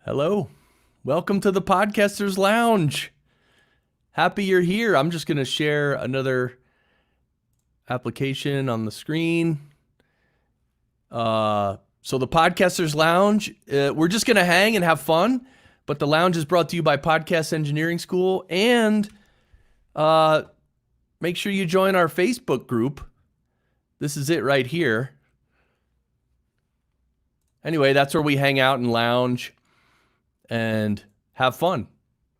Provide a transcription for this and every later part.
Hello. Welcome to the Podcasters Lounge. Happy you're here. I'm just going to share another application on the screen. So the Podcasters Lounge, we're just going to hang and have fun, but the lounge is brought to you by Podcast Engineering School, and make sure you join our Facebook group. This is it right here. Anyway, that's where we hang out and lounge and have fun.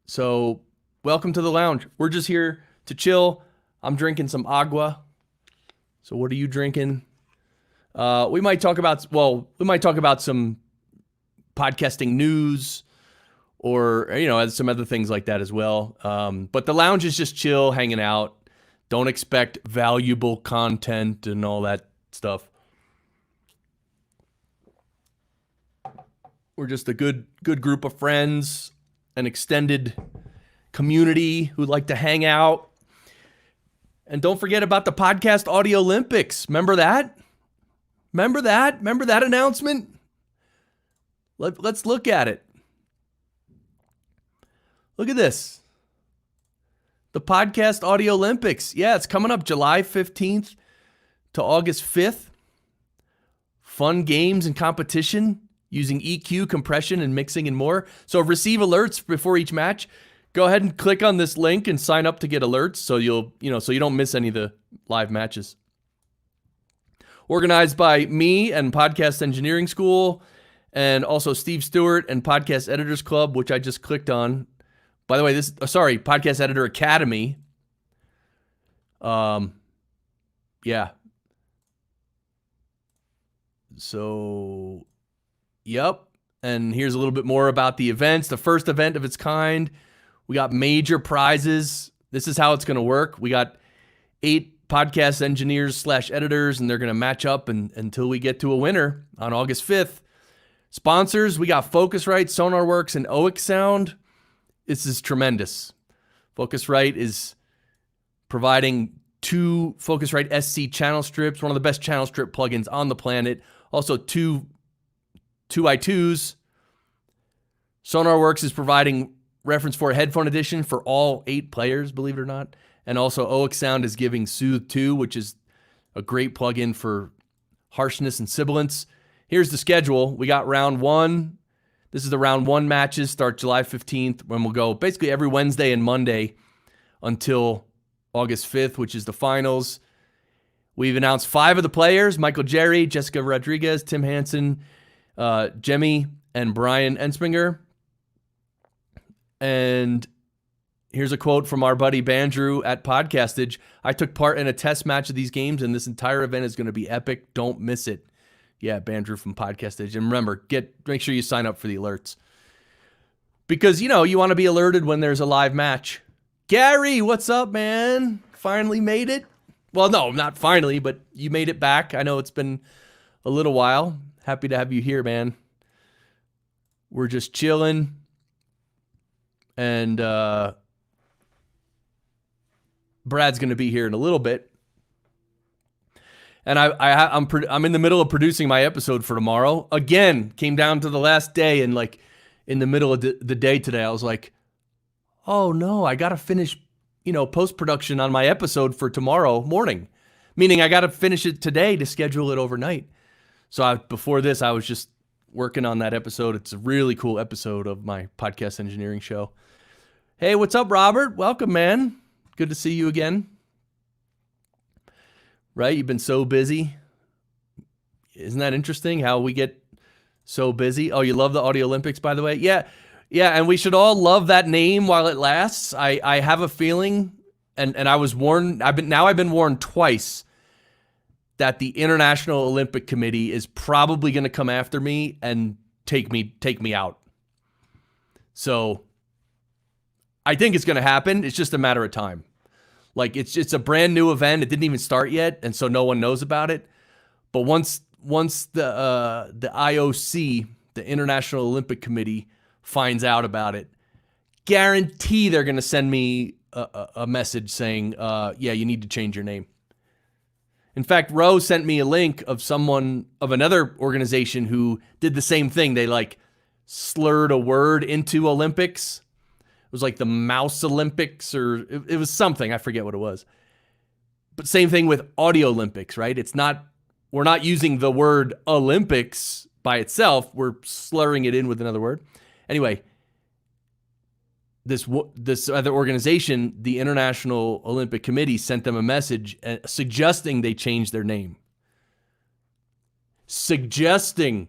So welcome to the lounge. We're just here to chill. I'm drinking some agua. So what are you drinking? We might talk about some podcasting news or, some other things like that as well. But the lounge is just chill, hanging out. Don't expect valuable content and all that stuff. We're just a good group of friends, an extended community who like to hang out. And don't forget about the Podcast Audio Olympics. Remember that? Remember that announcement? Let's look at it. Look at this. The Podcast Audio Olympics. Yeah, it's coming up July 15th to August 5th. Fun games and competition using EQ, compression, and mixing and more. So receive alerts before each match. Go ahead and click on this link and sign up to get alerts so you don't miss any of the live matches. Organized by me and Podcast Engineering School, and also Steve Stewart and Podcast Editors Club, which I just clicked on. By the way, Podcast Editor Academy. Yeah. So, yep. And here's a little bit more about the events. The first event of its kind. We got major prizes. This is how it's going to work. We got 8 podcast engineers / editors, and they're going to match up until we get to a winner on August 5th. Sponsors, we got Focusrite, SonarWorks, and OX Sound. This is tremendous. Focusrite is providing 2 Focusrite SC channel strips, one of the best channel strip plugins on the planet. Also 2 I2s. SonarWorks is providing reference for a headphone edition for all 8 players, believe it or not. And also OX Sound is giving Soothe 2, which is a great plugin for harshness and sibilance. Here's the schedule. We got round 1. This is the round 1 matches, start July 15th, when we'll go basically every Wednesday and Monday until August 5th, which is the finals. We've announced 5 of the players: Michael Jerry, Jessica Rodriguez, Tim Hansen, Jemmy, and Brian Ensminger. And here's a quote from our buddy Bandrew at Podcastage. I took part in a test match of these games, and this entire event is going to be epic. Don't miss it. Yeah, Bandrew from Podcastage. And remember, make sure you sign up for the alerts. Because, you want to be alerted when there's a live match. Gary, what's up, man? Finally made it? Well, no, not finally, but you made it back. I know it's been a little while. Happy to have you here, man. We're just chilling. And Brad's going to be here in a little bit. And I'm in the middle of producing my episode for tomorrow. Again, came down to the last day, and like in the middle of the day today, I was like, oh no, I got to finish, post-production on my episode for tomorrow morning. Meaning I got to finish it today to schedule it overnight. So before this, I was just working on that episode. It's a really cool episode of my podcast engineering show. Hey, what's up, Robert? Welcome, man. Good to see you again. Right? You've been so busy. Isn't that interesting how we get so busy? Oh, you love the Audio Olympics, by the way? Yeah. Yeah, and we should all love that name while it lasts. I have a feeling, and I was warned, I've been warned twice that the International Olympic Committee is probably going to come after me and take me out. So I think it's going to happen. It's just a matter of time. Like it's a brand new event. It didn't even start yet, and so no one knows about it. But once the IOC, the International Olympic Committee, finds out about it, guarantee they're going to send me a message saying, yeah, you need to change your name. In fact, Rose sent me a link of another organization who did the same thing. They slurred a word into Olympics. It was like the Mouse Olympics, or it was something. I forget what it was. But same thing with Audio Olympics, right? We're not using the word Olympics by itself. We're slurring it in with another word. Anyway, this other organization, the International Olympic Committee, sent them a message suggesting they change their name. Suggesting.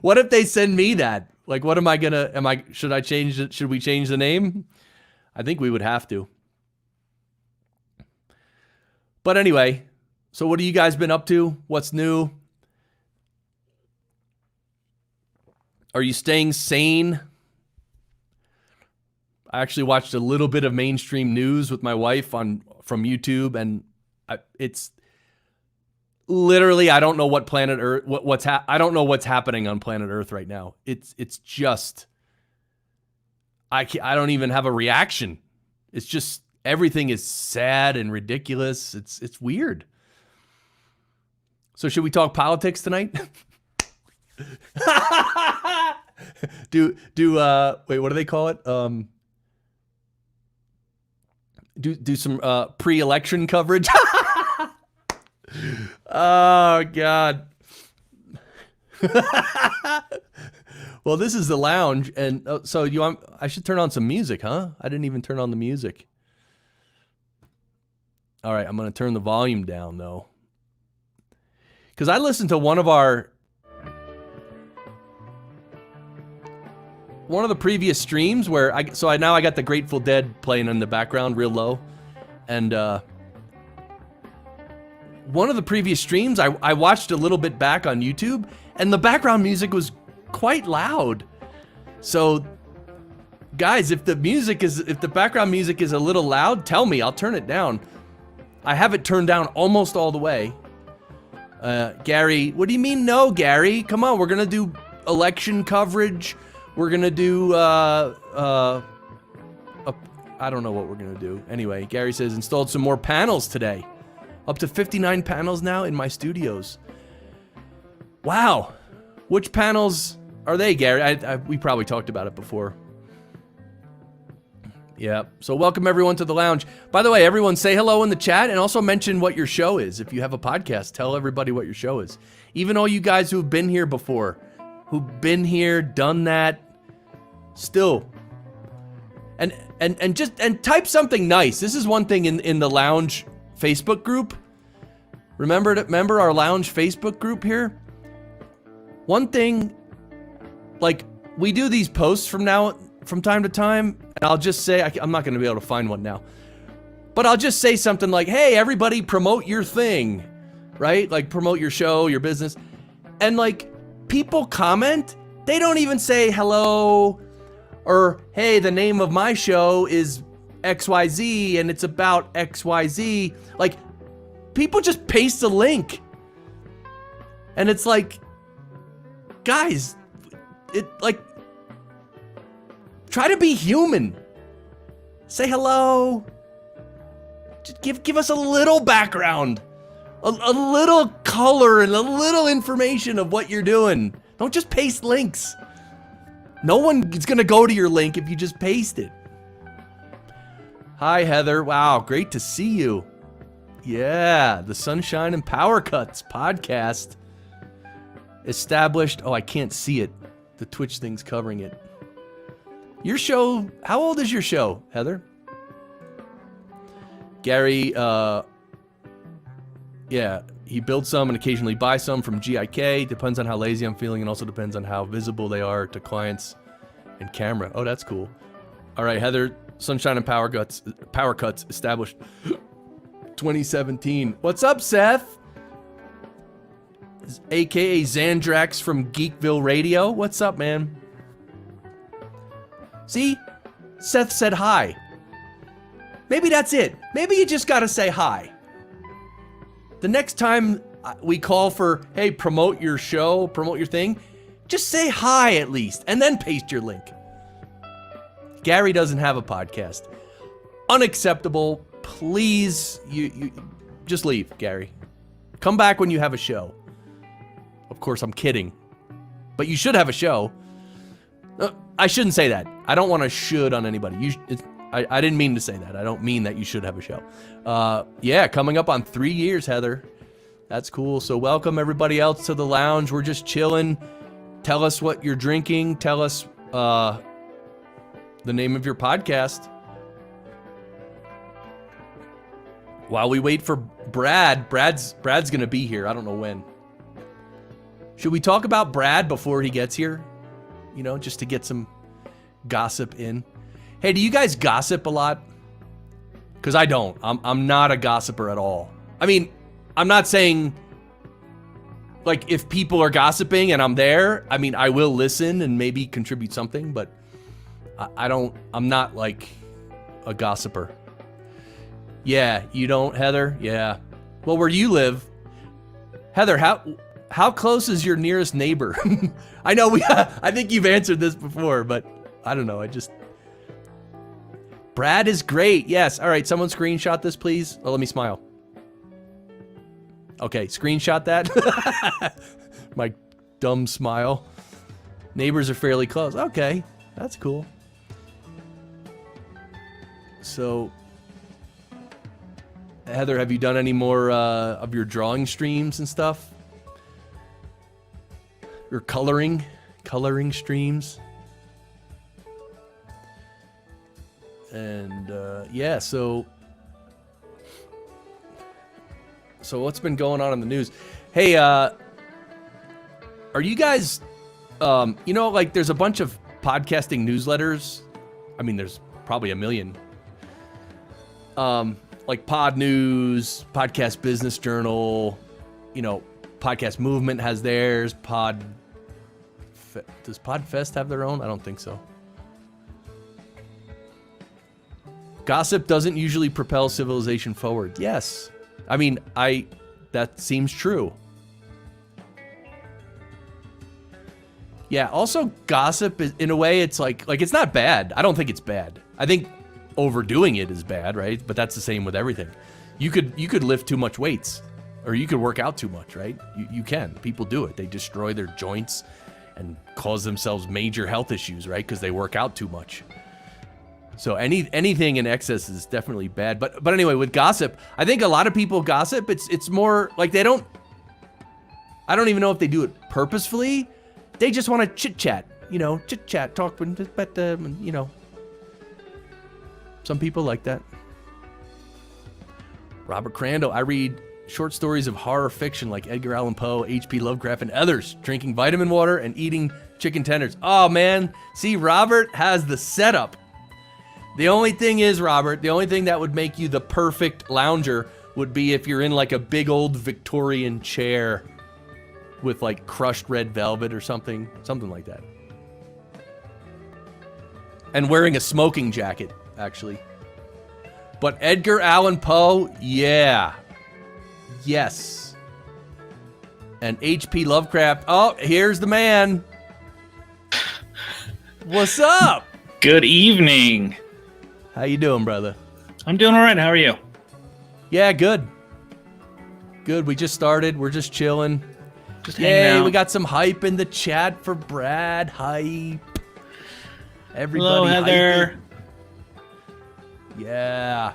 What if they send me that? Like, what am I gonna? Should I change it? Should we change the name? I think we would have to. But anyway, so what have you guys been up to? What's new? Are you staying sane? I actually watched a little bit of mainstream news with my wife from YouTube, and it's literally, I don't know what planet Earth, I don't know what's happening on planet Earth right now. It's just, I don't even have a reaction. It's just, everything is sad and ridiculous. It's weird. So should we talk politics tonight? Wait, what do they call it? Do some pre-election coverage. Oh God. Well, this is the lounge, and so I should turn on some music, huh? I didn't even turn on the music. All right, I'm going to turn the volume down though, because I listened to one of the previous streams where I got the Grateful Dead playing in the background real low, and one of the previous streams I watched a little bit back on YouTube, and the background music was quite loud. So guys, if the background music is a little loud, tell me, I'll turn it down. I have it turned down almost all the way. Gary, what do you mean no, Gary? Come on, we're gonna do election coverage. We're gonna do I don't know what we're gonna do. Anyway, Gary says installed some more panels today. Up to 59 panels now in my studios. Wow. Which panels are they, Gary? We probably talked about it before. Yeah. So welcome everyone to the lounge. By the way, everyone say hello in the chat and also mention what your show is. If you have a podcast, tell everybody what your show is. Even all you guys who've been here before, who've been here, done that, still. And type something nice. This is one thing in the lounge Facebook group. Remember our lounge Facebook group here? One thing, like, we do these posts from time to time, and I'll just say, I'm not going to be able to find one now, but I'll just say something like, hey, everybody promote your thing, right? Like, promote your show, your business. And like, people comment, they don't even say hello, or hey, the name of my show is XYZ and it's about XYZ. Like, people just paste a link. And it's like, guys, try to be human. Say hello. Just give us a little background, a little color and a little information of what you're doing. Don't just paste links. No one is going to go to your link if you just paste it. Hi, Heather. Wow, great to see you. Yeah, the Sunshine and Power Cuts podcast. Established. Oh, I can't see it. The Twitch thing's covering it. Your show, how old is your show, Heather? Gary, yeah, he builds some and occasionally buys some from GIK. Depends on how lazy I'm feeling, and also depends on how visible they are to clients and camera. Oh, that's cool. All right, Heather, Sunshine and Power Cuts established 2017. What's up, Seth? AKA Xandrax from Geekville Radio. What's up, man? See? Seth said hi. Maybe that's it. Maybe you just gotta say hi. The next time we call for, hey, promote your show, promote your thing, just say hi at least, and then paste your link. Gary doesn't have a podcast. Unacceptable. Please, you just leave, Gary. Come back when you have a show. Of course, I'm kidding. but you should have a show. I shouldn't say that. I don't want to should on anybody. I didn't mean to say that. I don't mean that you should have a show. Yeah, coming up on 3 years, Heather. That's cool. So welcome everybody else to the lounge. We're just chilling. Tell us what you're drinking. Tell us the name of your podcast. While we wait for Brad's going to be here. I don't know when. Should we talk about Brad before he gets here? You know, just to get some gossip in. Hey, do you guys gossip a lot? Because I don't. I'm not a gossiper at all. I mean, I'm not saying, like, if people are gossiping and I'm there, I mean, I will listen and maybe contribute something, but I'm not, like, a gossiper. Yeah, you don't, Heather? Yeah. Well, where you live, Heather, how close is your nearest neighbor? I know I think you've answered this before, but I don't know. Brad is great. Yes. All right. Someone screenshot this, please. Oh, let me smile. Okay. Screenshot that. My dumb smile. Neighbors are fairly close. Okay. That's cool. So, Heather, have you done any more of your drawing streams and stuff? Your coloring streams? And yeah, so what's been going on in the news? Hey, are you guys, you know, like there's a bunch of podcasting newsletters. I mean, there's probably a million. Like Pod News, Podcast Business Journal, you know, Podcast Movement has theirs. Does Podfest have their own? I don't think so. Gossip doesn't usually propel civilization forward. Yes. I mean, that seems true. Yeah, also gossip is, in a way, it's like it's not bad. I don't think it's bad. I think overdoing it is bad, right? But that's the same with everything. You could lift too much weights, or you could work out too much, right? You can. People do it. They destroy their joints and cause themselves major health issues, right? Because they work out too much. So anything in excess is definitely bad. But anyway, with gossip, I think a lot of people gossip. It's more like I don't even know if they do it purposefully. They just want to chit chat, you know, talk, but you know, some people like that. Robert Crandall, I read short stories of horror fiction like Edgar Allan Poe, H.P. Lovecraft, and others, drinking vitamin water and eating chicken tenders. Oh man, see, Robert has the setup. The only thing is, Robert, the only thing that would make you the perfect lounger would be if you're in like a big old Victorian chair with like crushed red velvet or something like that. And wearing a smoking jacket, actually. But Edgar Allan Poe, yeah. Yes. And H.P. Lovecraft, oh, here's the man. What's up? Good evening. How you doing, brother? I'm doing all right. How are you? Yeah, good. Good. We just started. We're just chilling. Just hanging out. We got some hype in the chat for Brad. Hype. Everybody. Hello, Heather. Hyping. Yeah.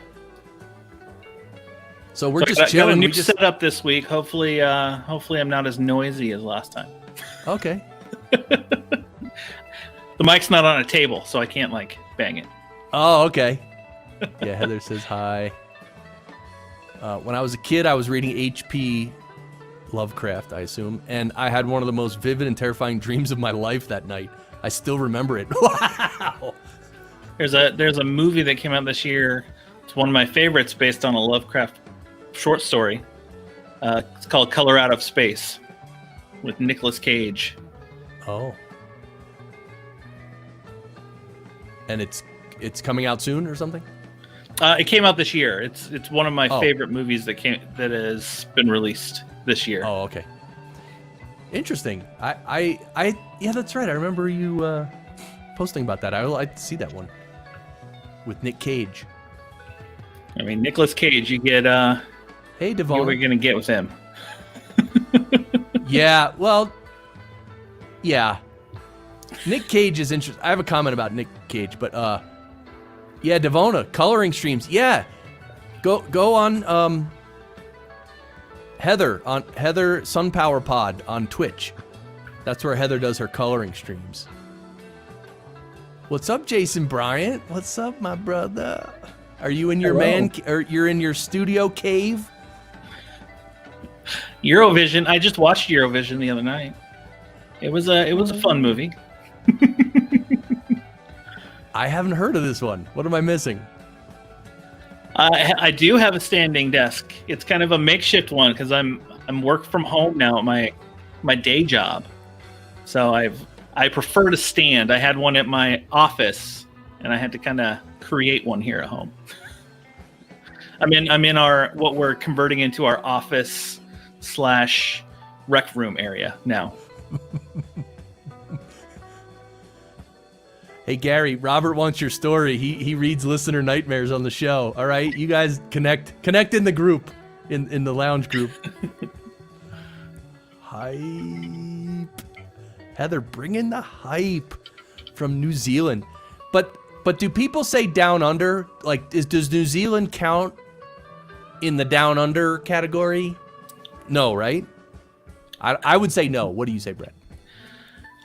So we're just chilling. Got a new setup this week. Hopefully I'm not as noisy as last time. Okay. The mic's not on a table, so I can't like bang it. Oh, okay. Yeah, Heather says hi. When I was a kid, I was reading H.P. Lovecraft, I assume, and I had one of the most vivid and terrifying dreams of my life that night. I still remember it. Wow. There's a movie that came out this year. It's one of my favorites based on a Lovecraft short story. It's called Color Out of Space with Nicolas Cage. Oh. And it's coming out soon or something? It came out this year. It's one of my favorite movies that has been released this year. Oh, okay. Interesting. I yeah, that's right. I remember you posting about that. I'd like to see that one with Nick Cage. I mean, Nicolas Cage. You get hey, Devon. What are we gonna get with him? Yeah. Well, Yeah. Nick Cage is interesting. I have a comment about Nick Cage, but yeah, Devona, coloring streams. Yeah. Go on Heather Sunpower Pod on Twitch. That's where Heather does her coloring streams. What's up, Jason Bryant? What's up, my brother? Are you in your or you're in your studio cave? Eurovision. I just watched Eurovision the other night. It was a fun movie. I haven't heard of this one. What am I missing? I do have a standing desk. It's kind of a makeshift one because I'm work from home now at my day job. So I prefer to stand. I had one at my office, and I had to kind of create one here at home. I'm in our what we're converting into our office / rec room area now. Hey Gary, Robert wants your story. He reads listener nightmares on the show. All right, you guys connect in the group, in the lounge group. Hype, Heather, bring in the hype from New Zealand. But do people say down under? Like, does New Zealand count in the down under category? No, right? I would say no. What do you say, Brett?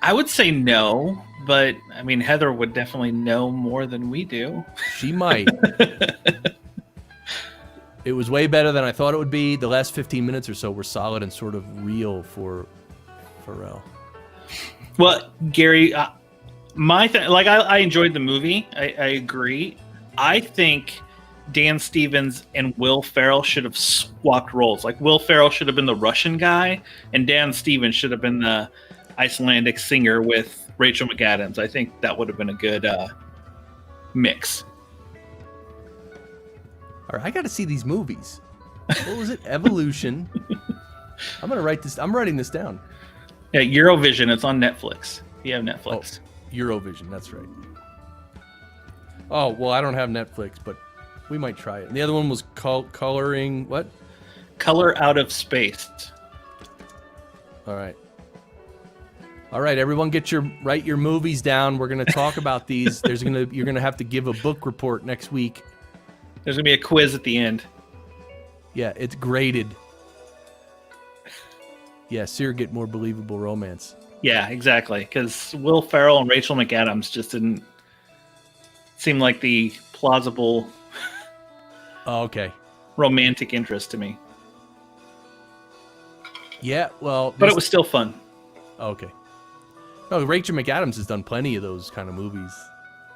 I would say no, but I mean, Heather would definitely know more than we do. She might. It was way better than I thought it would be. The last 15 minutes or so were solid and sort of real for Pharrell. Well, Gary, I enjoyed the movie. I agree. I think Dan Stevens and Will Ferrell should have swapped roles. Like, Will Ferrell should have been the Russian guy, and Dan Stevens should have been the Icelandic singer with Rachel McAdams. I think that would have been a good mix. All right, I got to see these movies. What was it? Evolution. I'm writing this down. Yeah, Eurovision. It's on Netflix. You have Netflix. Oh, Eurovision. That's right. Oh well, I don't have Netflix, but we might try it. And the other one was coloring what? Color Out of Space. All right, everyone, write your movies down. We're gonna talk about these. You're gonna have to give a book report next week. There's gonna be a quiz at the end. Yeah, it's graded. Yeah, surrogate more believable romance. Yeah, exactly. Because Will Ferrell and Rachel McAdams just didn't seem like the plausible. Oh, okay. Romantic interest to me. Yeah, well, but it was still fun. Okay. No, Rachel McAdams has done plenty of those kind of movies.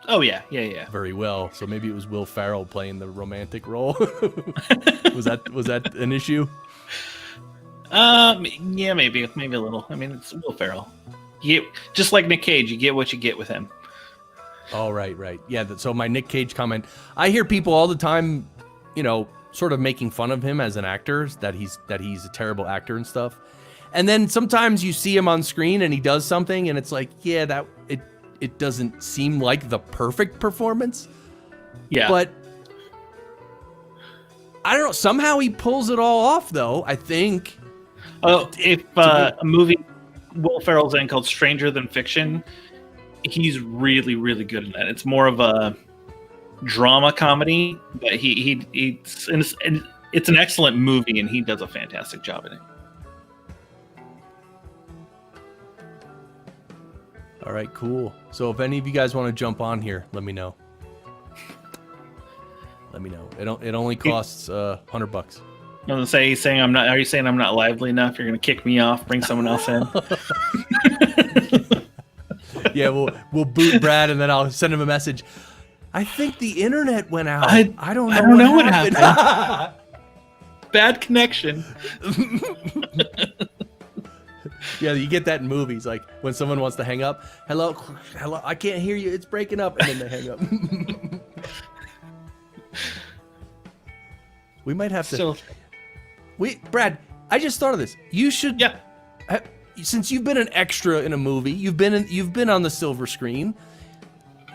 Oh yeah. Very well. So maybe it was Will Ferrell playing the romantic role. Was that an issue? Yeah, maybe a little. I mean, it's Will Ferrell. Just like Nick Cage, you get what you get with him. Oh, right. Yeah. So my Nick Cage comment. I hear people all the time, sort of making fun of him as an actor, that he's a terrible actor and stuff. And then sometimes you see him on screen and he does something and it's like, yeah, that it doesn't seem like the perfect performance. Yeah. But I don't know. Somehow he pulls it all off, though, I think. Oh, if a movie Will Ferrell's in called Stranger Than Fiction, he's really, really good in that. It's more of a drama comedy, but it's an excellent movie and he does a fantastic job in it. All right, cool. So if any of you guys want to jump on here, let me know. Let me know. It only costs $100. I was gonna say, are you saying I'm not lively enough? You're gonna kick me off, bring someone else in? Yeah, we'll boot Brad and then I'll send him a message. I think the internet went out. I don't know what happened. Bad connection. Yeah, you get that in movies, like when someone wants to hang up. Hello, I can't hear you. It's breaking up, and then they hang up. We might have to. Brad, I just thought of this. You should. Yeah. Since you've been an extra in a movie, you've been on the silver screen.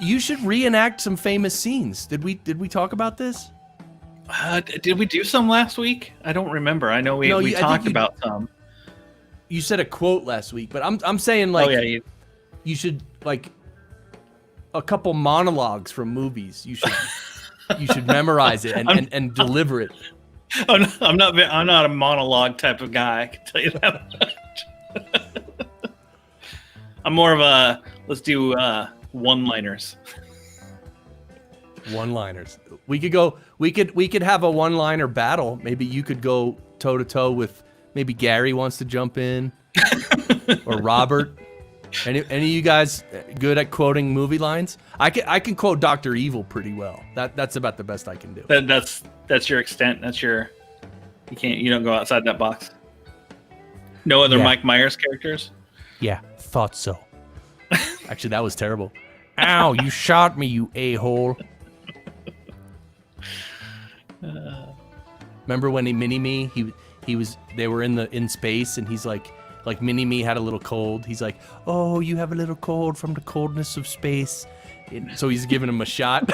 You should reenact some famous scenes. Did we talk about this? Did we do some last week? I don't remember. I know we talked about some. you said a quote last week, but I'm saying Oh like yeah, you should like a couple monologues from movies. You should memorize it and deliver it. I'm not a monologue type of guy. I can tell you that much. I'm more of a let's do one-liners. One-liners. We could have a one-liner battle. Maybe you could go toe to toe with maybe Gary wants to jump in or Robert. Any of you guys good at quoting movie lines? I can quote Dr. Evil pretty well. That's about the best I can do. That's your extent. You don't go outside that box. No other Mike Myers characters? Yeah, thought so. Actually, that was terrible. Ow, you shot me, you a-hole. Remember when Mini-Me, they were in space and he's like Mini-Me had a little cold. He's like, "Oh, you have a little cold from the coldness of space." And so he's giving him a shot.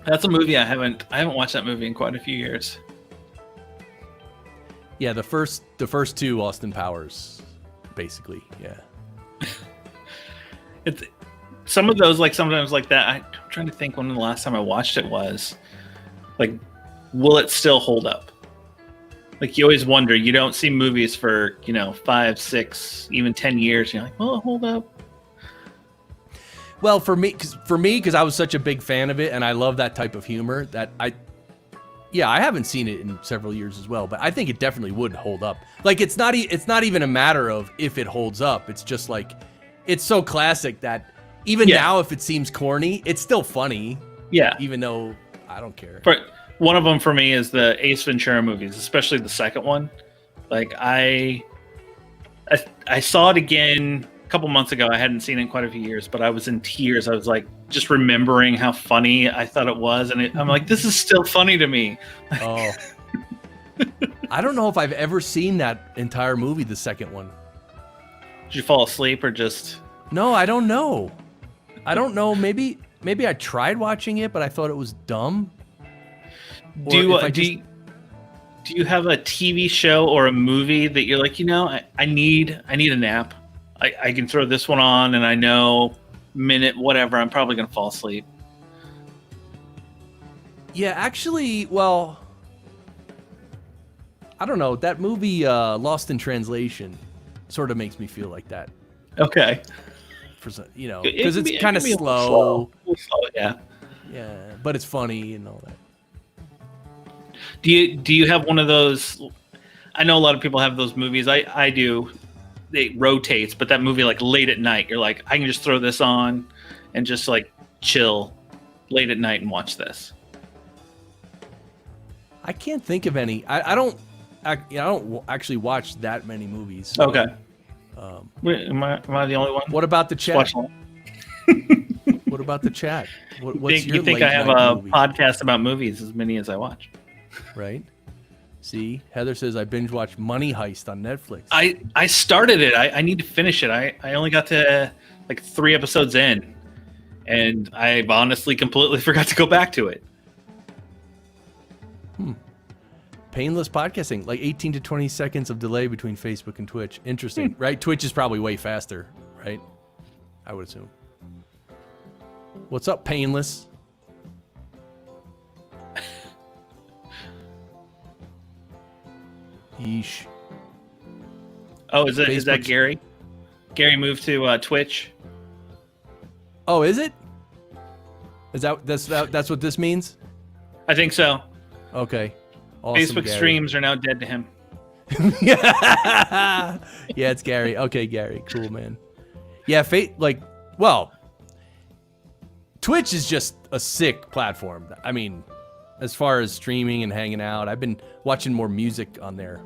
That's a movie I haven't watched that movie in quite a few years. Yeah, the first two Austin Powers, basically. Yeah. It's some of those sometimes like that. I'm trying to think when the last time I watched it was. Like, will it still hold up? Like you always wonder. You don't see movies for 5, 6, even 10 years. You're like, will it hold up? Well, for me, because I was such a big fan of it, and I love that type of humor. I haven't seen it in several years as well, but I think it definitely would hold up. Like it's not even a matter of if it holds up. It's just like it's so classic that even now, if it seems corny, it's still funny. Yeah, even though I don't care. One of them for me is the Ace Ventura movies, especially the second one. Like I saw it again a couple months ago. I hadn't seen it in quite a few years, but I was in tears. I was like just remembering how funny I thought it was, and I'm like, this is still funny to me. Oh, I don't know if I've ever seen that entire movie, the second one. Did you fall asleep or just? No, I don't know. Maybe I tried watching it, but I thought it was dumb. Do you have a TV show or a movie that you're like, I need a nap. I can throw this one on, and I know minute whatever I'm probably gonna fall asleep. Yeah, actually, well, I don't know. That movie, Lost in Translation, sort of makes me feel like that. Okay. Because it's kind of slow. Yeah. Yeah, but it's funny and all that. Do you have one of those? I know a lot of people have those movies. I do. It rotates, but that movie like late at night, you're like, I can just throw this on and just like chill late at night and watch this. I can't think of any. I don't actually watch that many movies. So, okay. Wait, am I the only one? What about the chat? What about the chat? You think I have a podcast about movies as many as I watch? Right. See, Heather says I binge watched Money Heist on Netflix. I started it. I need to finish it. I only got to like 3 episodes in, and I've honestly completely forgot to go back to it. Painless podcasting, like 18 to 20 seconds of delay between Facebook and Twitch. Interesting, right? Twitch is probably way faster, right? I would assume. What's up, Painless? Yeesh. Oh, is that Gary? Gary moved to Twitch. Oh, is it? That's what this means? I think so. Okay. Awesome, Facebook Gary. streams are now dead to him. Yeah, it's Gary. Okay, Gary. Cool, man. Yeah, Twitch is just a sick platform. I mean, as far as streaming and hanging out, I've been watching more music on there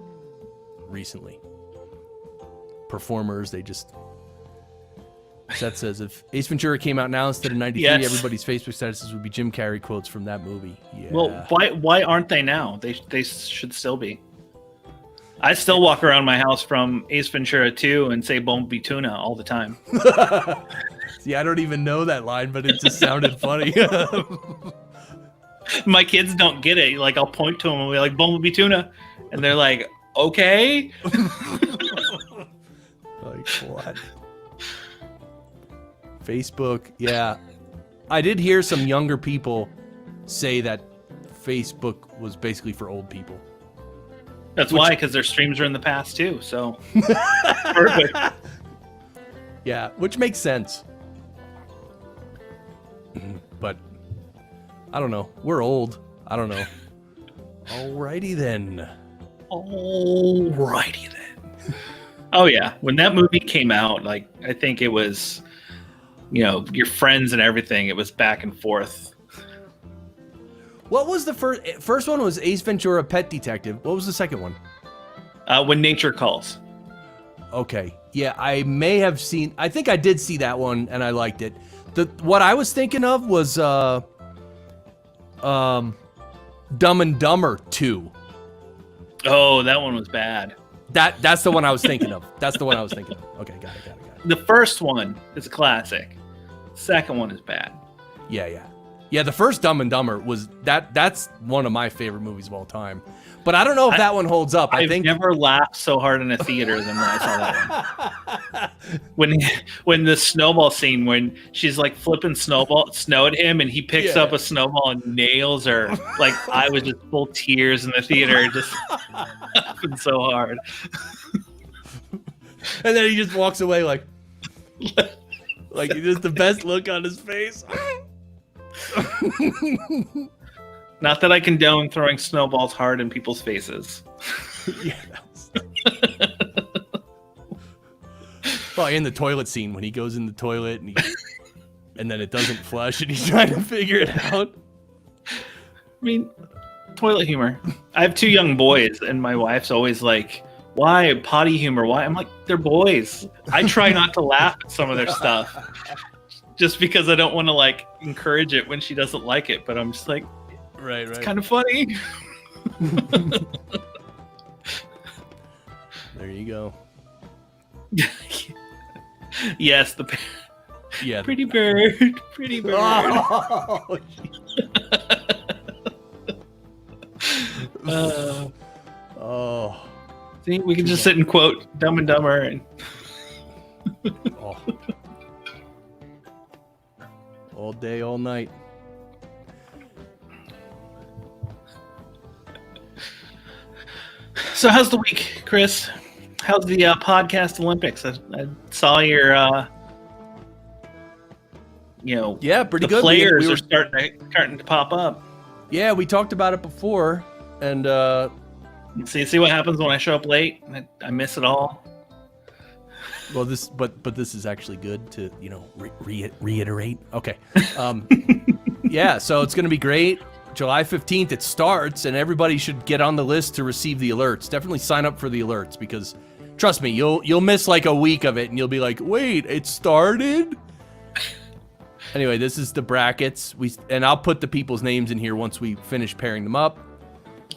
recently. Performers, Seth says, if Ace Ventura came out now instead of 93, everybody's Facebook statuses would be Jim Carrey quotes from that movie. Yeah. Well, why aren't they now? They should still be. I still walk around my house from Ace Ventura 2 and say "Bon be tuna" all the time. See, I don't even know that line, but it just sounded funny. My kids don't get it. Like, I'll point to them and be like, Bumblebee tuna. And they're like, okay. Like, what? Facebook, yeah. I did hear some younger people say that Facebook was basically for old people. That's why, because their streams are in the past too. So perfect. Yeah, which makes sense. But I don't know. We're old. I don't know. Alrighty then. Alrighty then. Oh yeah, when that movie came out, like I think it was, your friends and everything. It was back and forth. What was the first one? Was Ace Ventura: Pet Detective. What was the second one? When Nature Calls. Okay, yeah, I may have seen. I think I did see that one, and I liked it. What I was thinking of was Dumb and Dumber 2. Oh, that one was bad. That's the one I was thinking of. That's the one I was thinking of. Okay, got it. The first one is a classic. The second one is bad. Yeah, the first Dumb and Dumber was that's one of my favorite movies of all time. But I don't know if that one holds up. I've never laughed so hard in a theater than when I saw that one. When the snowball scene, when she's like flipping snow at him, and he picks up a snowball and nails her. Like, I was just full tears in the theater, just laughing so hard. And then he just walks away like just the best look on his face. Not that I condone throwing snowballs hard in people's faces. Yeah. Probably in the toilet scene when he goes in the toilet and then it doesn't flush and he's trying to figure it out. I mean, toilet humor. I have 2 young boys, and my wife's always like, why potty humor? Why? I'm like, they're boys. I try not to laugh at some of their stuff just because I don't want to like encourage it when she doesn't like it. But I'm just like, right. It's kind of funny. There you go. Yes, pretty bird. Oh. See, we can just sit and quote Dumb and Dumber and all day, all night. So how's the week, Chris? How's the podcast Olympics? I saw your, pretty the good. Players are starting to pop up. Yeah, we talked about it before, and see what happens when I show up late. I miss it all. Well, but this is actually good to reiterate. Okay, yeah. So it's gonna be great. July 15th it starts, and everybody should get on the list to receive the alerts. Definitely sign up for the alerts, because trust me, you'll miss like a week of it, and you'll be like, wait, it started. Anyway, this is the brackets. And I'll put the people's names in here once we finish pairing them up.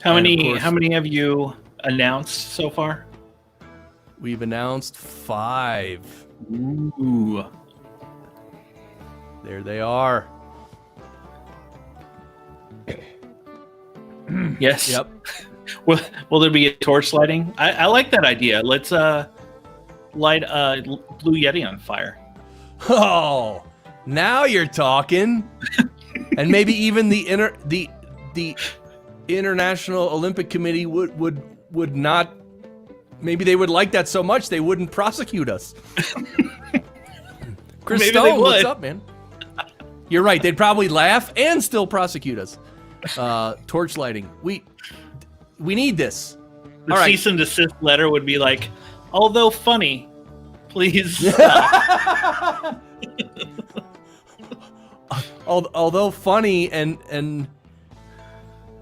How many have you announced so far? We've announced 5. Ooh. There they are. Yes. Yep. Will there be a torch lighting? I like that idea. Let's light a Blue Yeti on fire. Oh, now you're talking. And maybe even the International Olympic Committee would not. Maybe they would like that so much they wouldn't prosecute us. Chris Maybe Stone, what's up, man? You're right. They'd probably laugh and still prosecute us. Torch lighting. We need this. The cease and desist letter would be like, although funny, please stop. Although funny and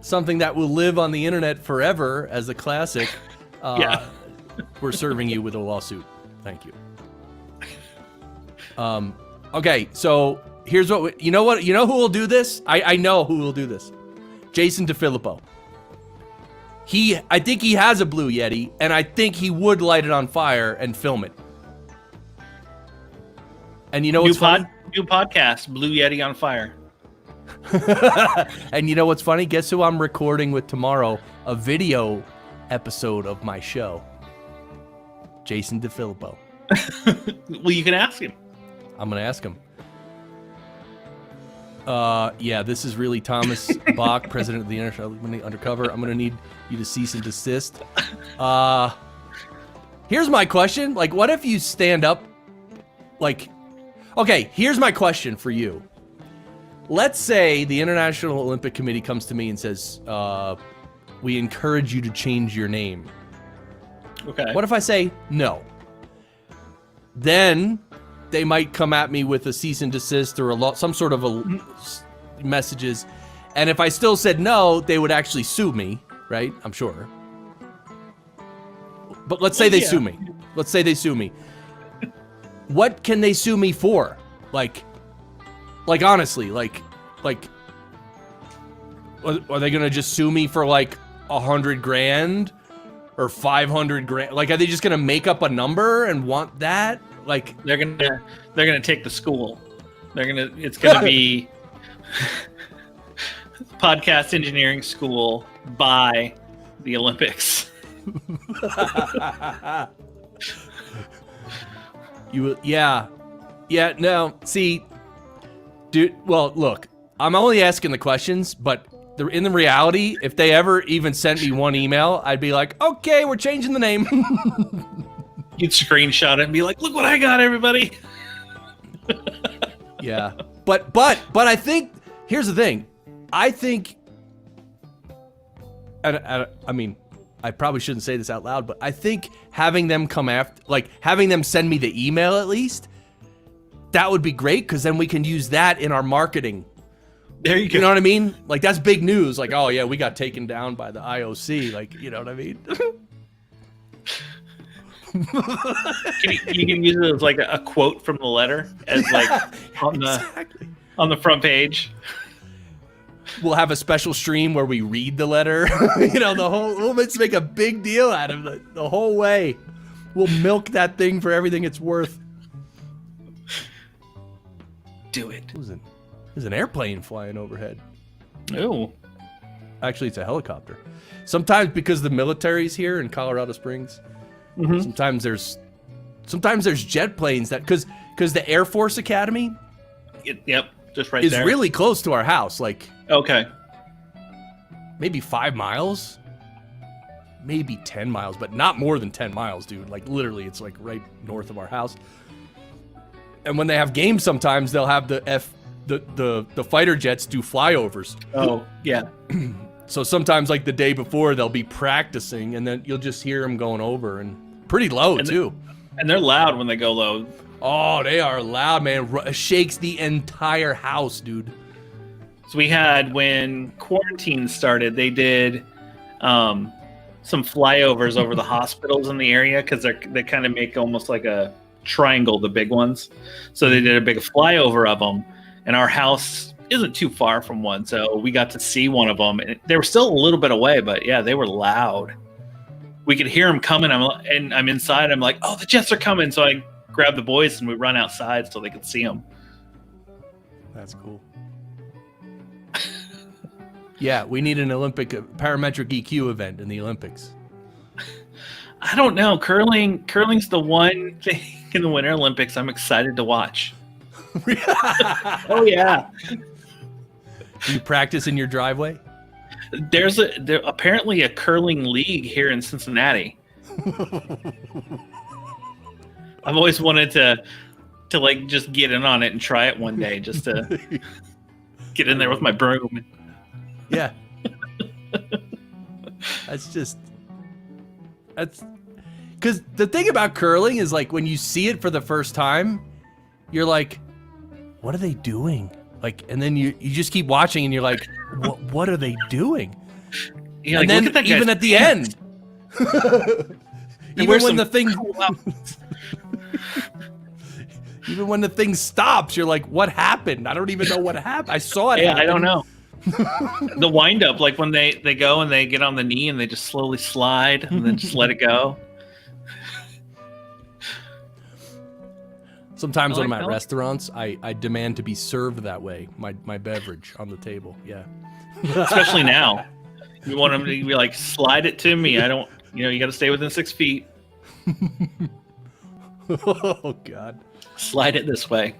something that will live on the internet forever as a classic, we're serving you with a lawsuit. Thank you. Okay, so here's what you know who will do this? I know who will do this. Jason DeFilippo. I think he has a Blue Yeti, and I think he would light it on fire and film it. And you know what's funny? New podcast, Blue Yeti on fire. And you know what's funny? Guess who I'm recording with tomorrow? A video episode of my show. Jason DeFilippo. Well, you can ask him. I'm going to ask him. Yeah, this is really Thomas Bach, president of the International Undercover. I'm going to need you to cease and desist. Here's my question. Like, what if you stand up? Like, okay, here's my question for you. Let's say the International Olympic Committee comes to me and says, we encourage you to change your name. Okay. What if I say no? Then they might come at me with a cease and desist or some sort of messages. And if I still said no, they would actually sue me, right? I'm sure. But let's say they sue me. Let's say they sue me. What can they sue me for? Like honestly, like, are they gonna just sue me for like $100,000 or $500,000? Like, are they just gonna make up a number and want that? Like, they're gonna take the school. It's gonna be podcast engineering school by the Olympics. No, see, dude, well, look, I'm only asking the questions, but in the reality, if they ever even sent me one email, I'd be like, okay, we're changing the name. You'd screenshot it and be like, look what I got, everybody. Yeah, but I think, here's the thing, I think, and I mean, I probably shouldn't say this out loud, but I think having them come after, like having them send me the email at least, that would be great, because then we can use that in our marketing. There you go. You know what I mean? Like, that's big news. Like, oh yeah, we got taken down by the IOC. Like, you know what I mean? You can use it as like a quote from the letter, as like on the front page. We'll have a special stream where we read the letter. You know, let's make a big deal out of it the whole way. We'll milk that thing for everything it's worth. Do it. There's an airplane flying overhead. Oh. Actually, it's a helicopter. Sometimes, because the military's here in Colorado Springs, sometimes there's jet planes that, because the Air Force Academy, yep, just right is there. really close to our house. Like, okay, maybe 5 miles, maybe 10 miles, but not more than 10 miles, dude. Like, literally, it's like right north of our house. And when they have games, sometimes they'll have the fighter jets do flyovers. Oh, yeah. So sometimes, like the day before, they'll be practicing, and then you'll just hear them going over, and pretty low too. And they're loud when they go low. Oh, they are loud, man. Shakes the entire house, dude. So we had, when quarantine started, they did some flyovers over the hospitals in the area, because they kind of make almost like a triangle, the big ones. So they did a big flyover of them, and our house isn't too far from one, so we got to see one of them. And they were still a little bit away, but yeah, they were loud. We could hear them coming. I'm inside. I'm like, oh, the jets are coming. So I grab the boys and we run outside so they could see them. That's cool. Yeah, we need an Olympic parametric EQ event in the Olympics. I don't know. Curling's the one thing in the Winter Olympics I'm excited to watch. Oh yeah. Do you practice in your driveway? There's apparently a curling league here in Cincinnati. I've always wanted to like just get in on it and try it one day, just to get in there with my broom. Yeah. That's because the thing about curling is, like, when you see it for the first time, you're like, what are they doing? Like, and then you just keep watching and you're like, what are they doing? Yeah, and like, then look at that even at the end, even when the thing, even when the thing stops, you're like, what happened? I don't even know what happened. I saw it. Yeah, happen. I don't know. The wind up, like when they go and they get on the knee and they just slowly slide and then just let it go. Sometimes when I'm I at like- restaurants, I demand to be served that way. My beverage on the table. Yeah. Especially now. You want them to be like, slide it to me. I don't, you got to stay within 6 feet. Oh God. Slide it this way.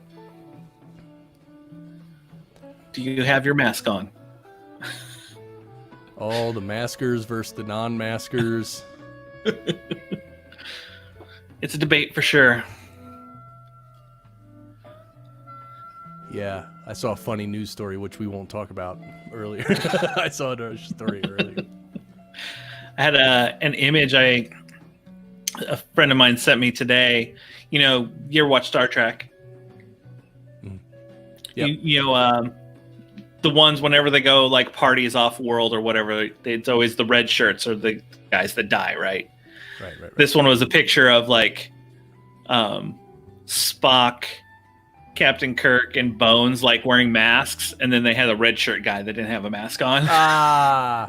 Do you have your mask on? Oh, the maskers versus the non-maskers. It's a debate for sure. Yeah, I saw a funny news story, which we won't talk about earlier. I saw a story earlier. I had an image a friend of mine sent me today. You ever watch Star Trek? Yep. The ones whenever they go like parties off world or whatever, it's always the red shirts or the guys that die, right? Right. This one was a picture of like Spock, Captain Kirk, and Bones like wearing masks, and then they had a red shirt guy that didn't have a mask on. Ah.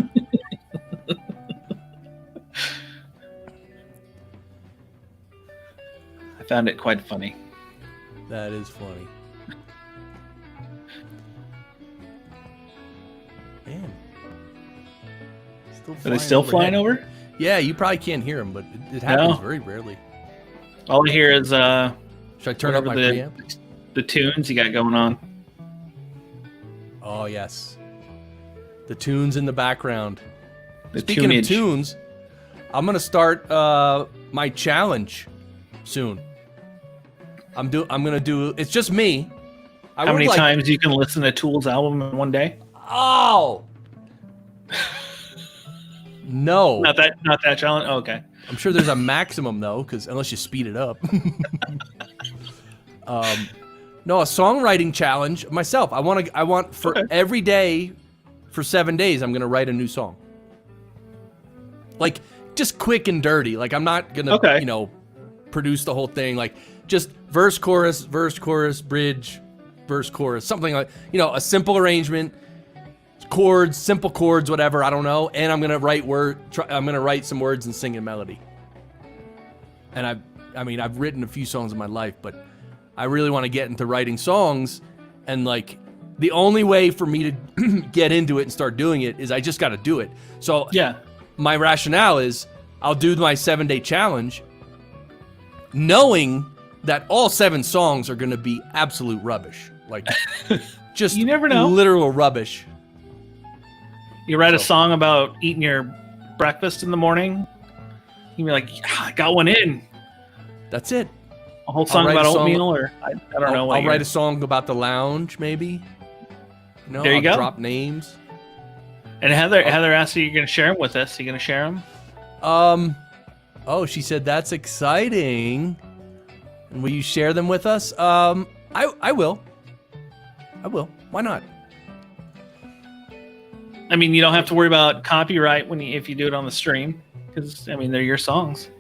I found it quite funny. That is funny. Man. Are they still flying overhead. over? Yeah, you probably can't hear them, but it happens No. very rarely. All I hear is Should I turn up my whatever preamp? the tunes you got going on. Oh, yes. The tunes in the background. The Speaking tunage. of tunes, I'm going to start my challenge soon. I'm going to do, it's just me. How many times you can listen to Tool's album in one day? Oh! No. Not that challenge. Oh, okay. I'm sure there's a maximum though, because unless you speed it up. No, a songwriting challenge myself. I want for every day for 7 days, I'm gonna write a new song. Like just quick and dirty. Like I'm not gonna produce the whole thing. Like just verse, chorus, bridge, verse, chorus, something like a simple arrangement. Chords, simple chords, whatever, I don't know. And I'm gonna write some words and sing a melody. And I've written a few songs in my life, but I really want to get into writing songs. And like the only way for me to get into it and start doing it is I just got to do it. So yeah, my rationale is I'll do my 7-day challenge, knowing that all 7 songs are gonna be absolute rubbish. Like just you never know, literal rubbish. You write a song about eating your breakfast in the morning. You'd be like, I got one in. That's it. A whole song about oatmeal, or I don't know. I'll write a song about the lounge, maybe. There you go. Drop names. And Heather asked you, you're going to share them with us. Are you going to share them? Oh, she said that's exciting. And will you share them with us? I will. Why not? I mean, you don't have to worry about copyright if you do it on the stream, because they're your songs.